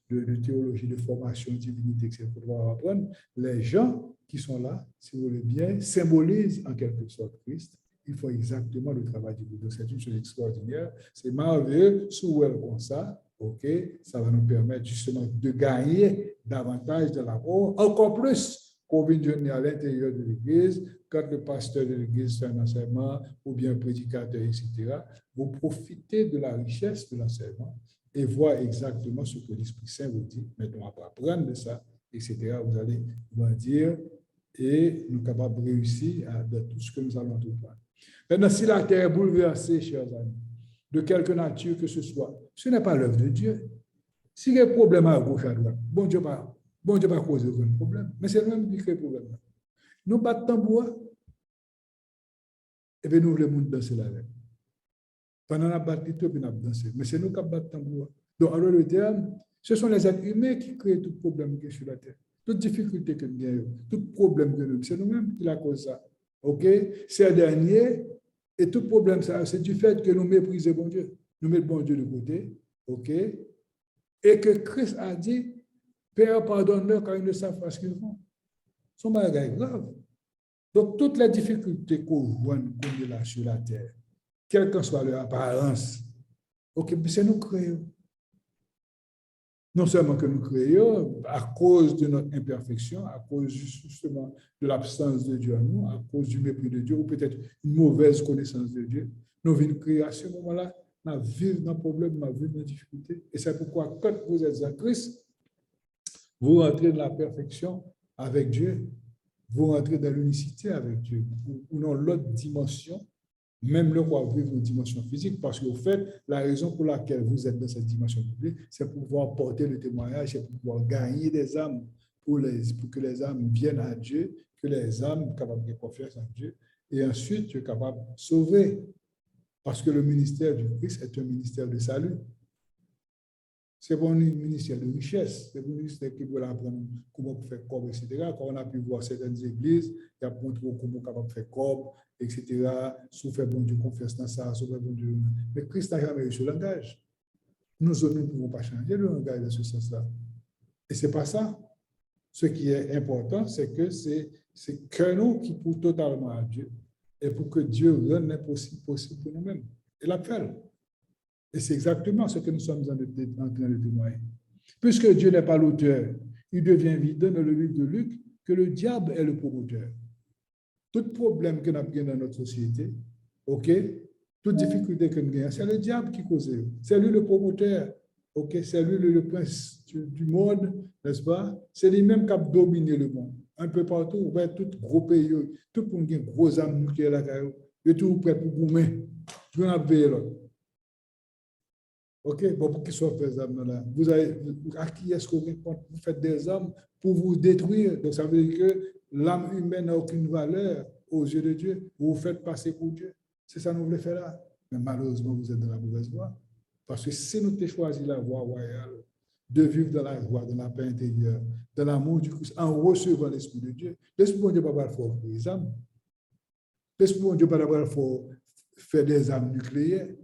de théologie, de formation, de divinité, etc., pour apprendre, les gens qui sont là, si vous voulez bien, symbolisent en quelque sorte Christ. Ils font exactement le travail du Dieu. C'est une chose extraordinaire. C'est merveilleux, sous elle comme ça. OK, ça va nous permettre justement de gagner davantage de l'amour, encore plus qu'on vient à l'intérieur de l'Église, quand le pasteur de l'Église fait un enseignement ou bien un prédicateur, etc. Vous profitez de la richesse de l'enseignement et voir exactement ce que l'Esprit Saint vous dit. Maintenant, après apprendre de ça, etc., vous allez grandir et nous sommes capables de réussir dans tout ce que nous allons entreprendre. Maintenant, si la terre est bouleversée, chers amis, de quelque nature que ce soit, ce n'est pas l'œuvre de Dieu. S'il y a un problème à gauche, à droite, bon Dieu va causer aucun problème. Mais c'est nous-mêmes qui créons le problème. Nous battons tambour, et bien nous voulons danser là. Pendant la bataille, nous avons dansé. Mais c'est nous qui battons tambour. Donc, alors le terme, ce sont les êtres humains qui créent tout problème qui est sur la terre. Toute difficulté que nous avons, tout problème que nous avons, c'est nous-mêmes qui la cause ça. OK? Ces derniers, et tout problème, c'est du fait que nous méprisons bon Dieu. Nous mettons bon Dieu de côté. OK? Et que Christ a dit, Père, pardonne-leur car ils ne savent pas ce qu'ils font. Son bagage est grave. Donc, toutes les difficultés qu'on voit là sur la terre, quelle que soit leur apparence, OK, c'est nous créons. Non seulement que nous créons, à cause de notre imperfection, à cause justement de l'absence de Dieu en nous, à cause du mépris de Dieu, ou peut-être une mauvaise connaissance de Dieu, nous venons créer à ce moment-là, nous vivons dans le problème, nous vivons dans la difficulté. Et c'est pourquoi, quand vous êtes en Christ, vous rentrez dans la perfection avec Dieu, vous rentrez dans l'unicité avec Dieu, ou dans l'autre dimension Même le roi vivre une dimension physique, parce qu'au fait, la raison pour laquelle vous êtes dans cette dimension publique, c'est pour pouvoir porter le témoignage, c'est pour pouvoir gagner des âmes, pour que les âmes viennent à Dieu, que les âmes soient capables de confiance en Dieu, et ensuite, tu es capable de sauver. Parce que le ministère du Christ est un ministère de salut. C'est pas un ministère de richesse, c'est un ministère qui veut apprendre comment faire corps, etc. Quand on a pu voir certaines églises, il y a montré comment on est capable de faire corps, etc. Sous fait bon Dieu confiance dans ça, sous fait bon Dieu. Mais Christ n'a jamais eu ce langage. Nous ne pouvons pas changer le langage dans ce sens-là. Et ce n'est pas ça. Ce qui est important, c'est que c'est que nous qui pour totalement à Dieu et pour que Dieu rende l'impossible possible pour nous-mêmes. Et l'appel. Et c'est exactement ce que nous sommes en train de témoigner. Puisque Dieu n'est pas l'auteur, il devient évident dans le livre de Luc que le diable est le promoteur. Tout problème que nous avons dans notre société, ok, toute difficulté que nous avons, c'est le diable qui cause. C'est lui le promoteur, ok, c'est lui le prince du monde, n'est-ce pas? C'est lui-même qui a dominé le monde. Un peu partout, tout gros pays, tout le monde a gros armes nucléaires, il est tout prêt pour gommer. Tout le monde a veillé là. OK, bon, pour qu'ils soient faits des armes là, à qui est-ce que vous faites des armes pour vous détruire? Donc, ça veut dire que l'âme humaine n'a aucune valeur aux yeux de Dieu. Vous vous faites passer pour Dieu. C'est ça que nous voulons faire là. Mais malheureusement, vous êtes dans la mauvaise voie. Parce que si nous avons choisi la voie royale, de vivre dans la joie, dans la paix intérieure, dans l'amour du Christ, en recevant l'Esprit de Dieu, l'Esprit de Dieu ne va pas faire des armes. L'Esprit de Dieu ne va pas faire des armes nucléaires.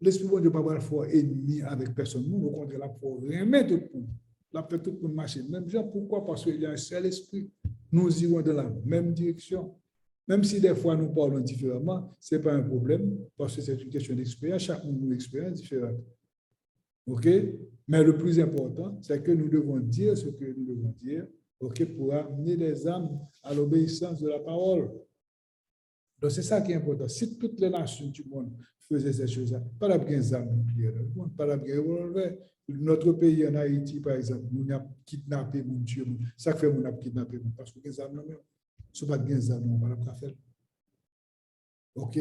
L'Esprit de Dieu ne va pas faire ennemi avec personne. Au contraire, il faut remettre tout le monde. La fait tout le monde marcher. Même gens, pourquoi? Parce qu'il y a un seul esprit. Nous irons dans la même direction. Même si des fois nous parlons différemment, ce n'est pas un problème, parce que c'est une question d'expérience. Chaque monde a une expérience différente. OK? Mais le plus important, c'est que nous devons dire ce que nous devons dire, OK, pour amener les âmes à l'obéissance de la parole. Donc, c'est ça qui est important. Si toutes les nations du monde faisaient ces choses-là, pas la bien âmes nucléaires, pas la bien revolver. Notre pays en Haïti, par exemple, nous avons kidnappé, nous tué, ça fait nous avons kidnappé, parce que les âmes, non, ce n'est pas des âmes, on ne va pas faire. OK?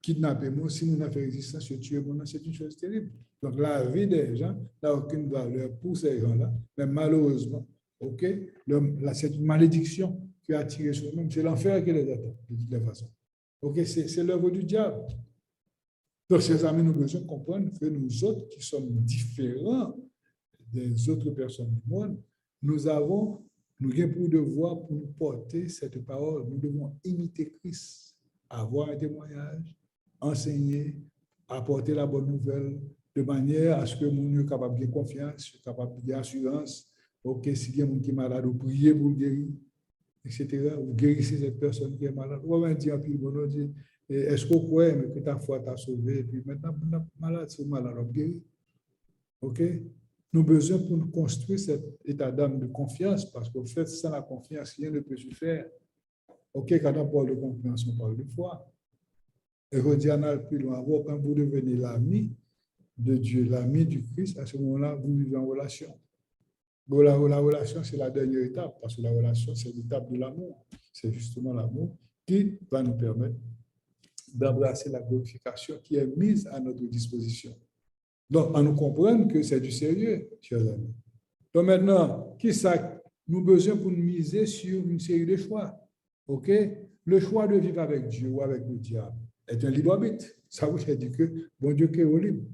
Kidnapper, si nous avons fait résistance, tuer, c'est une chose terrible. Donc, la vie des gens n'a aucune valeur pour ces gens-là, mais malheureusement, OK, c'est une malédiction qui a attiré sur eux-mêmes. C'est l'enfer qui les attend, de toutes les façons. OK, c'est l'œuvre du diable. Donc, chers amis, nous devons comprendre que nous autres, qui sommes différents des autres personnes du monde, nous avons pour devoir pour nous porter cette parole. Nous devons imiter Christ, avoir un témoignage, enseigner, apporter la bonne nouvelle, de manière à ce que nous soyons capables de confiance, capables d'assurance. OK, si il y a quelqu'un qui est malade, vous priez pour le guérir, etc. Vous guérissez cette personne qui est malade. Ou bien dire, est-ce que vous croyez que ta foi t'a sauvé? Et puis maintenant, malade, c'est malade, on guérit. OK? Nous avons besoin pour nous construire cet état d'âme de confiance, parce qu'au fait, sans la confiance, rien ne peut se faire. OK, quand on parle de confiance, on parle de foi. Et Rodiana, plus loin, quand vous devenez l'ami de Dieu, l'ami du Christ, à ce moment-là, vous vivez en relation. Bon, la relation, c'est la dernière étape, parce que la relation, c'est l'étape de l'amour. C'est justement l'amour qui va nous permettre d'embrasser la glorification qui est mise à notre disposition. Donc, à nous comprendre que c'est du sérieux, chers amis. Donc maintenant, qui ça? Nous avons besoin pour nous miser sur une série de choix. OK? Le choix de vivre avec Dieu ou avec le diable est un libre arbitre. Ça veut dire que bon Dieu qui est libre.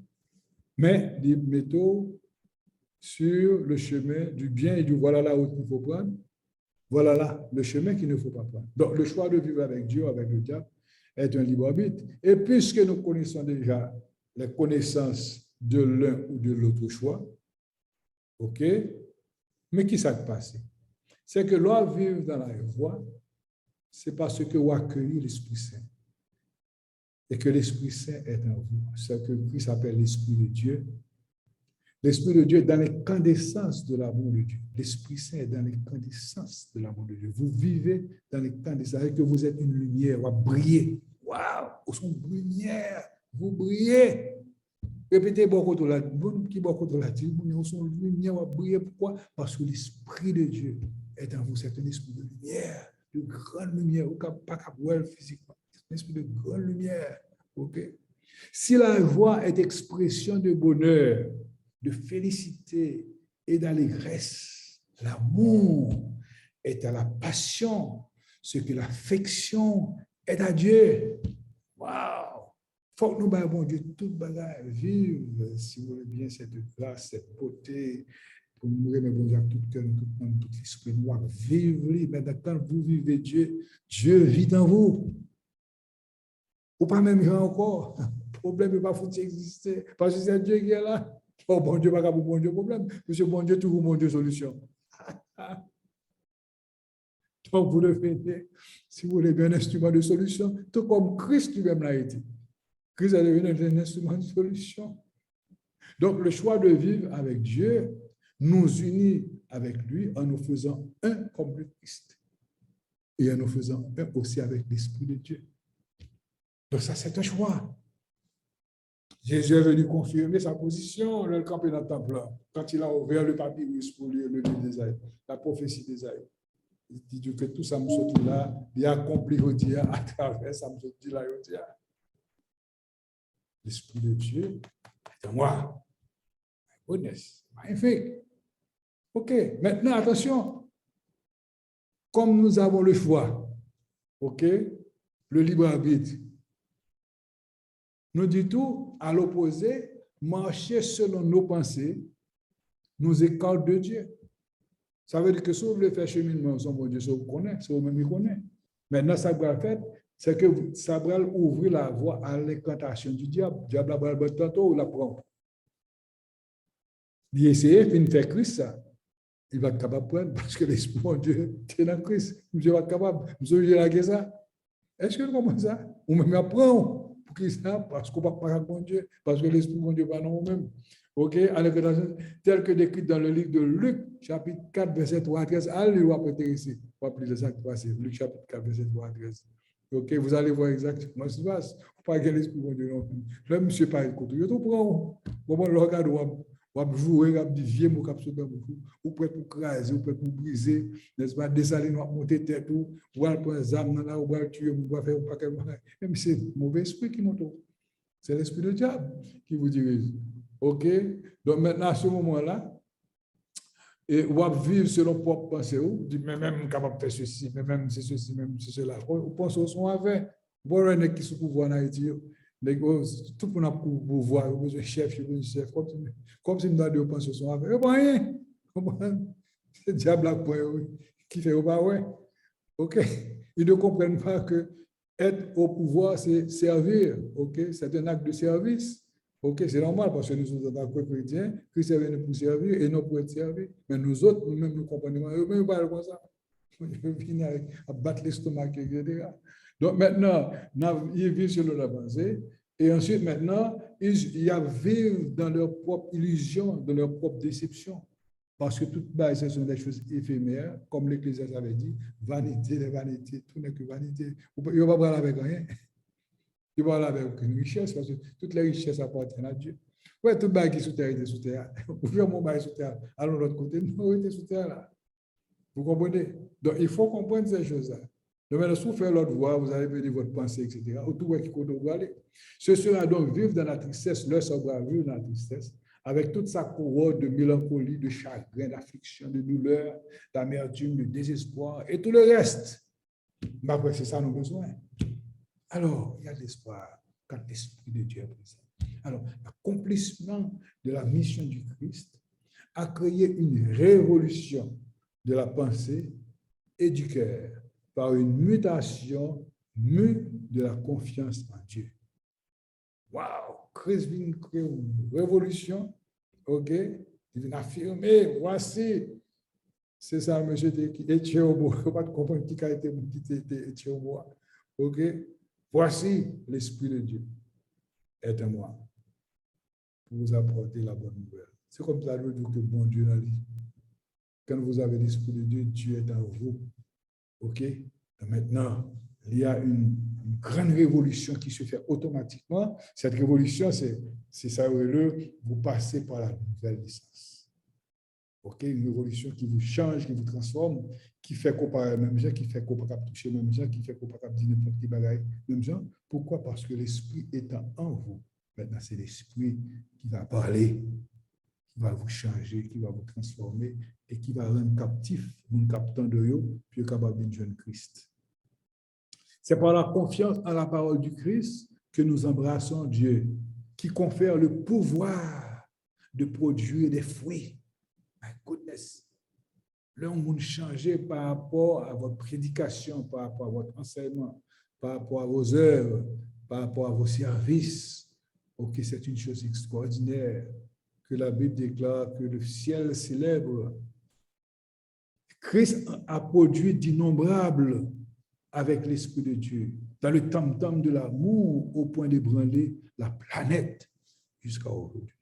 Mais mettons sur le chemin du bien et du voilà la route qu'il faut prendre. Voilà là le chemin qu'il ne faut pas prendre. Donc, le choix de vivre avec Dieu ou avec le diable est un libre arbitre. Et puisque nous connaissons déjà les connaissances de l'un ou de l'autre choix, OK? Mais qui s'est passé? C'est que l'on vit dans la voie, c'est parce que vous accueillez l'Esprit Saint. Et que l'Esprit Saint est en vous. C'est ce que Christ appelle l'Esprit de Dieu. L'Esprit de Dieu est dans l'incandescence de l'amour de Dieu. L'Esprit Saint est dans l'incandescence de l'amour de Dieu. Vous vivez dans l'incandescence, et que vous êtes une lumière, vous brillez. Waouh! Vous êtes une lumière, vous brillez. Répétez beaucoup de la vous sont une lumière, vous brillez. Pourquoi? Parce que l'Esprit de Dieu est en vous. C'est un esprit de lumière, de grande lumière, vous ne pouvez pas voir physiquement. un esprit de grande lumière. OK? Si la joie est expression de bonheur, de félicité et d'allégresse, l'amour est à la passion, ce que l'affection est à Dieu. Waouh! Faut que nous, bon Dieu, tout bagage vivre, si vous voulez bien, cette grâce, cette beauté, pour nous aimer, bon Dieu, tout cœur, tout âme, tout esprit, nous vivre. Mais quand vous vivez Dieu, Dieu vit en vous. Ou pas même gens encore. Le problème n'est pas foutu exister. Parce que c'est Dieu qui est là. Oh, bon Dieu, pas pour bon Dieu problème. Monsieur bon Dieu, toujours bon Dieu solution. Donc, vous devez, si vous voulez bien, un instrument de solution, tout comme Christ lui-même l'a été. Christ est devenu un instrument de solution. Donc, le choix de vivre avec Dieu nous unit avec lui en nous faisant un comme le Christ et en nous faisant un aussi avec l'Esprit de Dieu. Donc, ça, c'est un choix. Jésus est venu confirmer sa position dans le campé dans le temple, quand il a ouvert le papyrus pour lire le livre d'Ésaïe, la prophétie d'Ésaïe. Il dit que tout ça me sortit là, il a accompli à travers ça me sortit là. L'Esprit de Dieu est en moi. My goodness, magnifique. OK, maintenant attention. Comme nous avons le choix, OK, le libre arbitre, nous dit tout à l'opposé, marcher selon nos pensées nous écarte de Dieu. Ça veut dire que si vous voulez faire cheminement, son bon Dieu, ça vous connaît, ça vous-même il connaît. Maintenant, ça va faire, c'est que ça va ouvrir la voie à l'incantation du diable. Le diable va le tantôt ou la prendre. Il essaie de faire Christ ça. Il va être capable de prendre parce que l'Esprit de Dieu est dans Christ. Dieu va être capable. Vous avez ça. Est-ce que vous comprenez ça? Ou même apprendre. Parce qu'on ne va pas avec Dieu, parce que l'Esprit de Dieu va dans nous-mêmes. OK? Tel que décrit dans le livre de Luc, chapitre 4, verset 3 à 13. Allez, vous pouvez intéresser. Vous pouvez ça qui passe. Luc, chapitre 4, verset 3 à 13. OK? Vous allez voir exactement ce qui se passe. Pas que l'Esprit de Dieu non plus. Là, monsieur, pas écouté. Je te prends. Comment le regard, vous jouer, vous avez vieux mots qui vous pouvez pour craser, vous pouvez pour briser, n'est-ce pas? Dessaler, vous monter tête, vous allez prendre des âmes là, vous allez tuer, vous allez faire un paquet. Même si c'est le mauvais esprit qui monte. C'est l'esprit du diable qui vous dirige. OK? Donc maintenant, à ce moment-là, et vous allez vivre selon vos propres pensées. Vous dites, mais même capable de faire ceci, mais même c'est ceci, même c'est cela. Vous pensez au son avec. Vous avez un qui se pouvoir en Haïti. Tout le monde a pour pouvoir, vous avez un chef, comme si nous avions pensé au son avec. Vous voyez? C'est le diable qui fait au bas, ouais. OK? Ils ne comprennent pas que être au pouvoir, c'est servir. OK? C'est un acte de service. OK? C'est normal parce que nous sommes en tant que chrétiens, Christ est venu pour servir et non pour être servi. Mais nous autres, nous-mêmes, nous comprenons. Nous ne parlons pas comme ça. Ils viennent à battre l'estomac, etc. Donc maintenant, ils vivent sur la pensée. Et ensuite, maintenant, ils vivent dans leur propre illusion, dans leur propre déception. Parce que toutes ce sont des choses éphémères, comme l'Ecclésiaste avait dit, vanité, les vanités, tout n'est que vanité. Il ne va pas parler avec rien. Il ne va parler avec aucune richesse, parce que toutes les richesses appartiennent à Dieu. Ouais, tout le monde qui est sous terre était sous terre. Vous voyez mon bail sous terre, allons de l'autre côté, nous, on était sous terre là. Vous comprenez? Donc, il faut comprendre ces choses-là. Donc, maintenant, si vous faites l'autre voie, vous allez venir votre pensée, etc. Autour qui doit aller. Ce sera donc vivre dans la tristesse, leur savoir vivre dans la tristesse, avec toute sa couronne de mélancolie, de chagrin, d'affliction, de douleur, d'amertume, de désespoir et tout le reste. Mais après, c'est ça nos besoins. Alors, il y a de l'espoir quand l'Esprit de Dieu est présent. Alors, l'accomplissement de la mission du Christ a créé une révolution de la pensée et du cœur par une mutation mue de la confiance en Dieu. Waouh! Christ vient créer une révolution, OK? Il vient affirmer, voici, c'est ça, monsieur Etcheobo, il ne faut pas comprendre qui a été Etcheobo, OK? Voici l'Esprit de Dieu est en moi pour vous apporter la bonne nouvelle. C'est comme ça que bon Dieu l'a dit. Quand vous avez l'Esprit de Dieu, Dieu est en vous. OK? Et maintenant, il y a une grande révolution qui se fait automatiquement. Cette révolution, c'est ça, vous passez par la nouvelle licence. OK, une révolution qui vous change, qui vous transforme, qui fait qu'on parle même gens, qui fait qu'on peut toucher même gens, qui fait qu'on peut dire n'importe qui bagaille même gens. Pourquoi? Parce que l'esprit étant en vous. Maintenant, c'est l'esprit qui va parler, qui va vous changer, qui va vous transformer et qui va rendre captif, vous captant de vous, puis capable de joindre Christ. C'est par la confiance en la parole du Christ que nous embrassons Dieu, qui confère le pouvoir de produire des fruits. My goodness. Là, on va changer par rapport à votre prédication, par rapport à votre enseignement, par rapport à vos œuvres, par rapport à vos services. OK, c'est une chose extraordinaire que la Bible déclare que le ciel célèbre. Christ a produit d'innombrables avec l'Esprit de Dieu, dans le tam-tam de l'amour, au point d'ébranler la planète jusqu'à aujourd'hui.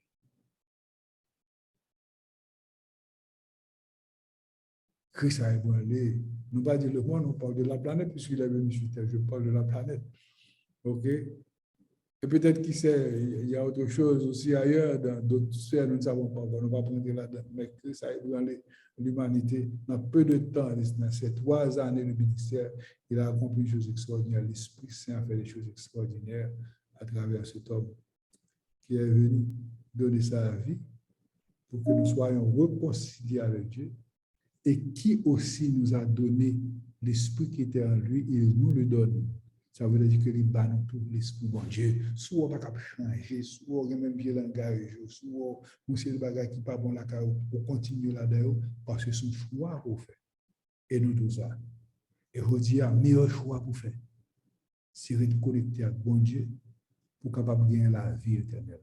Christ a ébranlé, nous ne pas dire le monde, on parle de la planète, puisqu'il est venu sur Terre, je parle de la planète. OK? Et peut-être qu'il sait, il y a autre chose aussi ailleurs, dans d'autres sphères, nous ne savons pas, on ne va pas prendre là-dedans, mais Christ a ébranlé l'humanité dans peu de temps, dans ces 3 années de ministère, il a accompli des choses extraordinaires. L'Esprit Saint a fait des choses extraordinaires à travers cet homme qui est venu donner sa vie pour que nous soyons réconciliés avec Dieu et qui aussi nous a donné l'Esprit qui était en lui, il nous le donne. Ça veut dire que les bannes tout l'Esprit bon Dieu, soit on ne peut pas changer, soit on a même bien langage, soit on sait le bagage qui n'est pas bon là, on continue là-dedans, parce que c'est un choix pour faire. Et nous tous ça. Et je dis, le meilleur choix pour faire, c'est de connecter avec bon Dieu pour capable gagner la vie éternelle.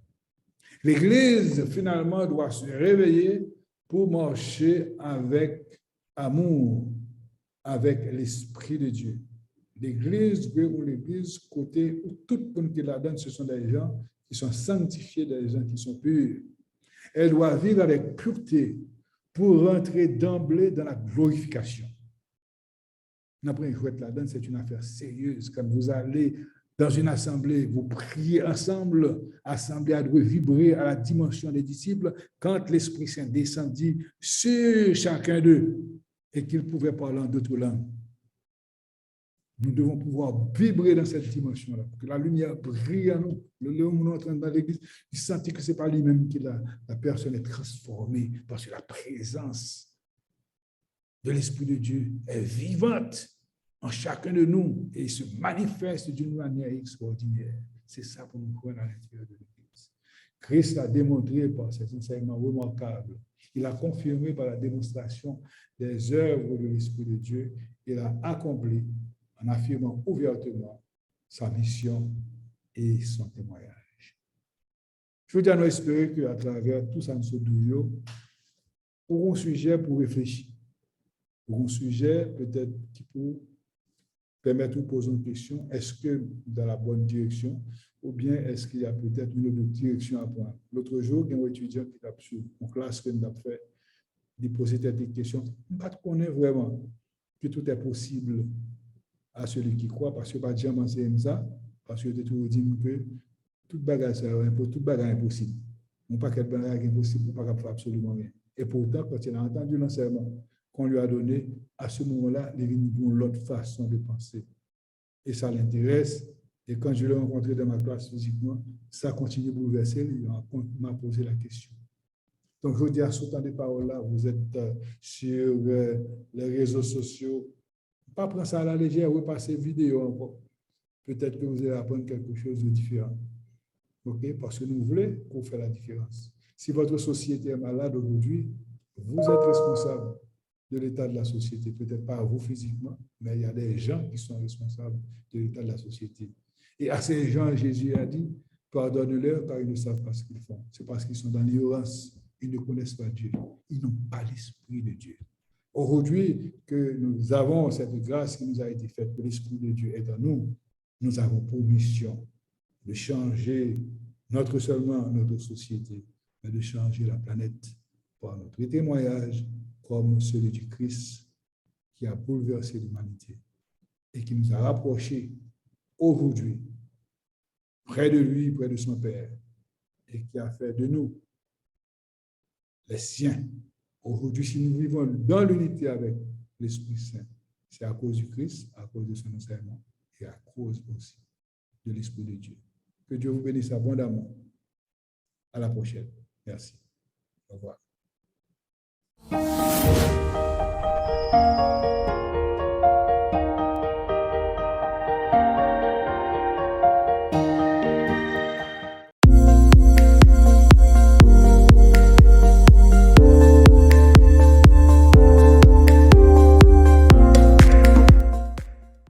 L'Église, finalement, doit se réveiller pour marcher avec amour, avec l'Esprit de Dieu. L'Église, côté où tout le monde qui la donne, ce sont des gens qui sont sanctifiés, des gens qui sont purs. Elle doit vivre avec pureté pour rentrer d'emblée dans la glorification. Après, une chouette là-dedans, c'est une affaire sérieuse. Quand vous allez dans une assemblée, vous priez ensemble, l'assemblée a dû vibrer à la dimension des disciples quand l'Esprit Saint descendit sur chacun d'eux et qu'ils pouvaient parler en d'autres langues. Nous devons pouvoir vibrer dans cette dimension-là, pour que la lumière brille en nous. Le monde est en train dans l'église, il sentit que ce n'est pas lui-même qui la personne est transformée, parce que la présence de l'Esprit de Dieu est vivante en chacun de nous et se manifeste d'une manière extraordinaire. C'est ça pour nous croire à l'intérieur de l'église. Christ a démontré par ses enseignements remarquables. Il a confirmé par la démonstration des œuvres de l'Esprit de Dieu. Il a accompli en affirmant ouvertement sa mission et son témoignage. Je veux dire, nous espérer qu'à travers tout ça, nous douillons pour un sujet pour réfléchir, pour un sujet peut-être qui peut permettre de poser une question, est-ce que dans la bonne direction ou bien est-ce qu'il y a peut-être une autre direction à prendre? L'autre jour, il y a un étudiant qui a su en classe que nous avons fait, de poser des questions. On ne connaît pas vraiment que tout est possible à celui qui croit, parce que pas jamais enseigné ça, parce que tu toujours dit que toute bagage est impossible. On pas quel bagage est impossible, on pas faire absolument rien. Et pourtant, quand il a entendu l'enseignement qu'on lui a donné, à ce moment-là, il vient d'une l'autre façon de penser. Et ça l'intéresse. Et quand je l'ai rencontré dans ma classe physiquement, ça continue de bouleverser. Il m'a posé la question. Donc, je vous dis à ce temps de paroles-là, vous êtes sur les réseaux sociaux. Pas prendre ça à la légère, repasser vidéo encore. Peut-être que vous allez apprendre quelque chose de différent. OK? Parce que nous voulons qu'on fasse la différence. Si votre société est malade aujourd'hui, vous êtes responsable de l'état de la société. Peut-être pas vous physiquement, mais il y a des gens qui sont responsables de l'état de la société. Et à ces gens, Jésus a dit, pardonne-leur car ils ne savent pas ce qu'ils font. C'est parce qu'ils sont dans l'ignorance. Ils ne connaissent pas Dieu. Ils n'ont pas l'Esprit de Dieu. Aujourd'hui, que nous avons cette grâce qui nous a été faite, que l'Esprit de Dieu est en nous, nous avons pour mission de changer seulement notre société, mais de changer la planète par notre témoignage comme celui du Christ qui a bouleversé l'humanité et qui nous a rapprochés aujourd'hui près de lui, près de son Père, et qui a fait de nous les siens Aujourd'hui, si nous vivons dans l'unité avec l'Esprit Saint, c'est à cause du Christ, à cause de son enseignement et à cause aussi de l'Esprit de Dieu. Que Dieu vous bénisse abondamment. À la prochaine. Merci. Au revoir.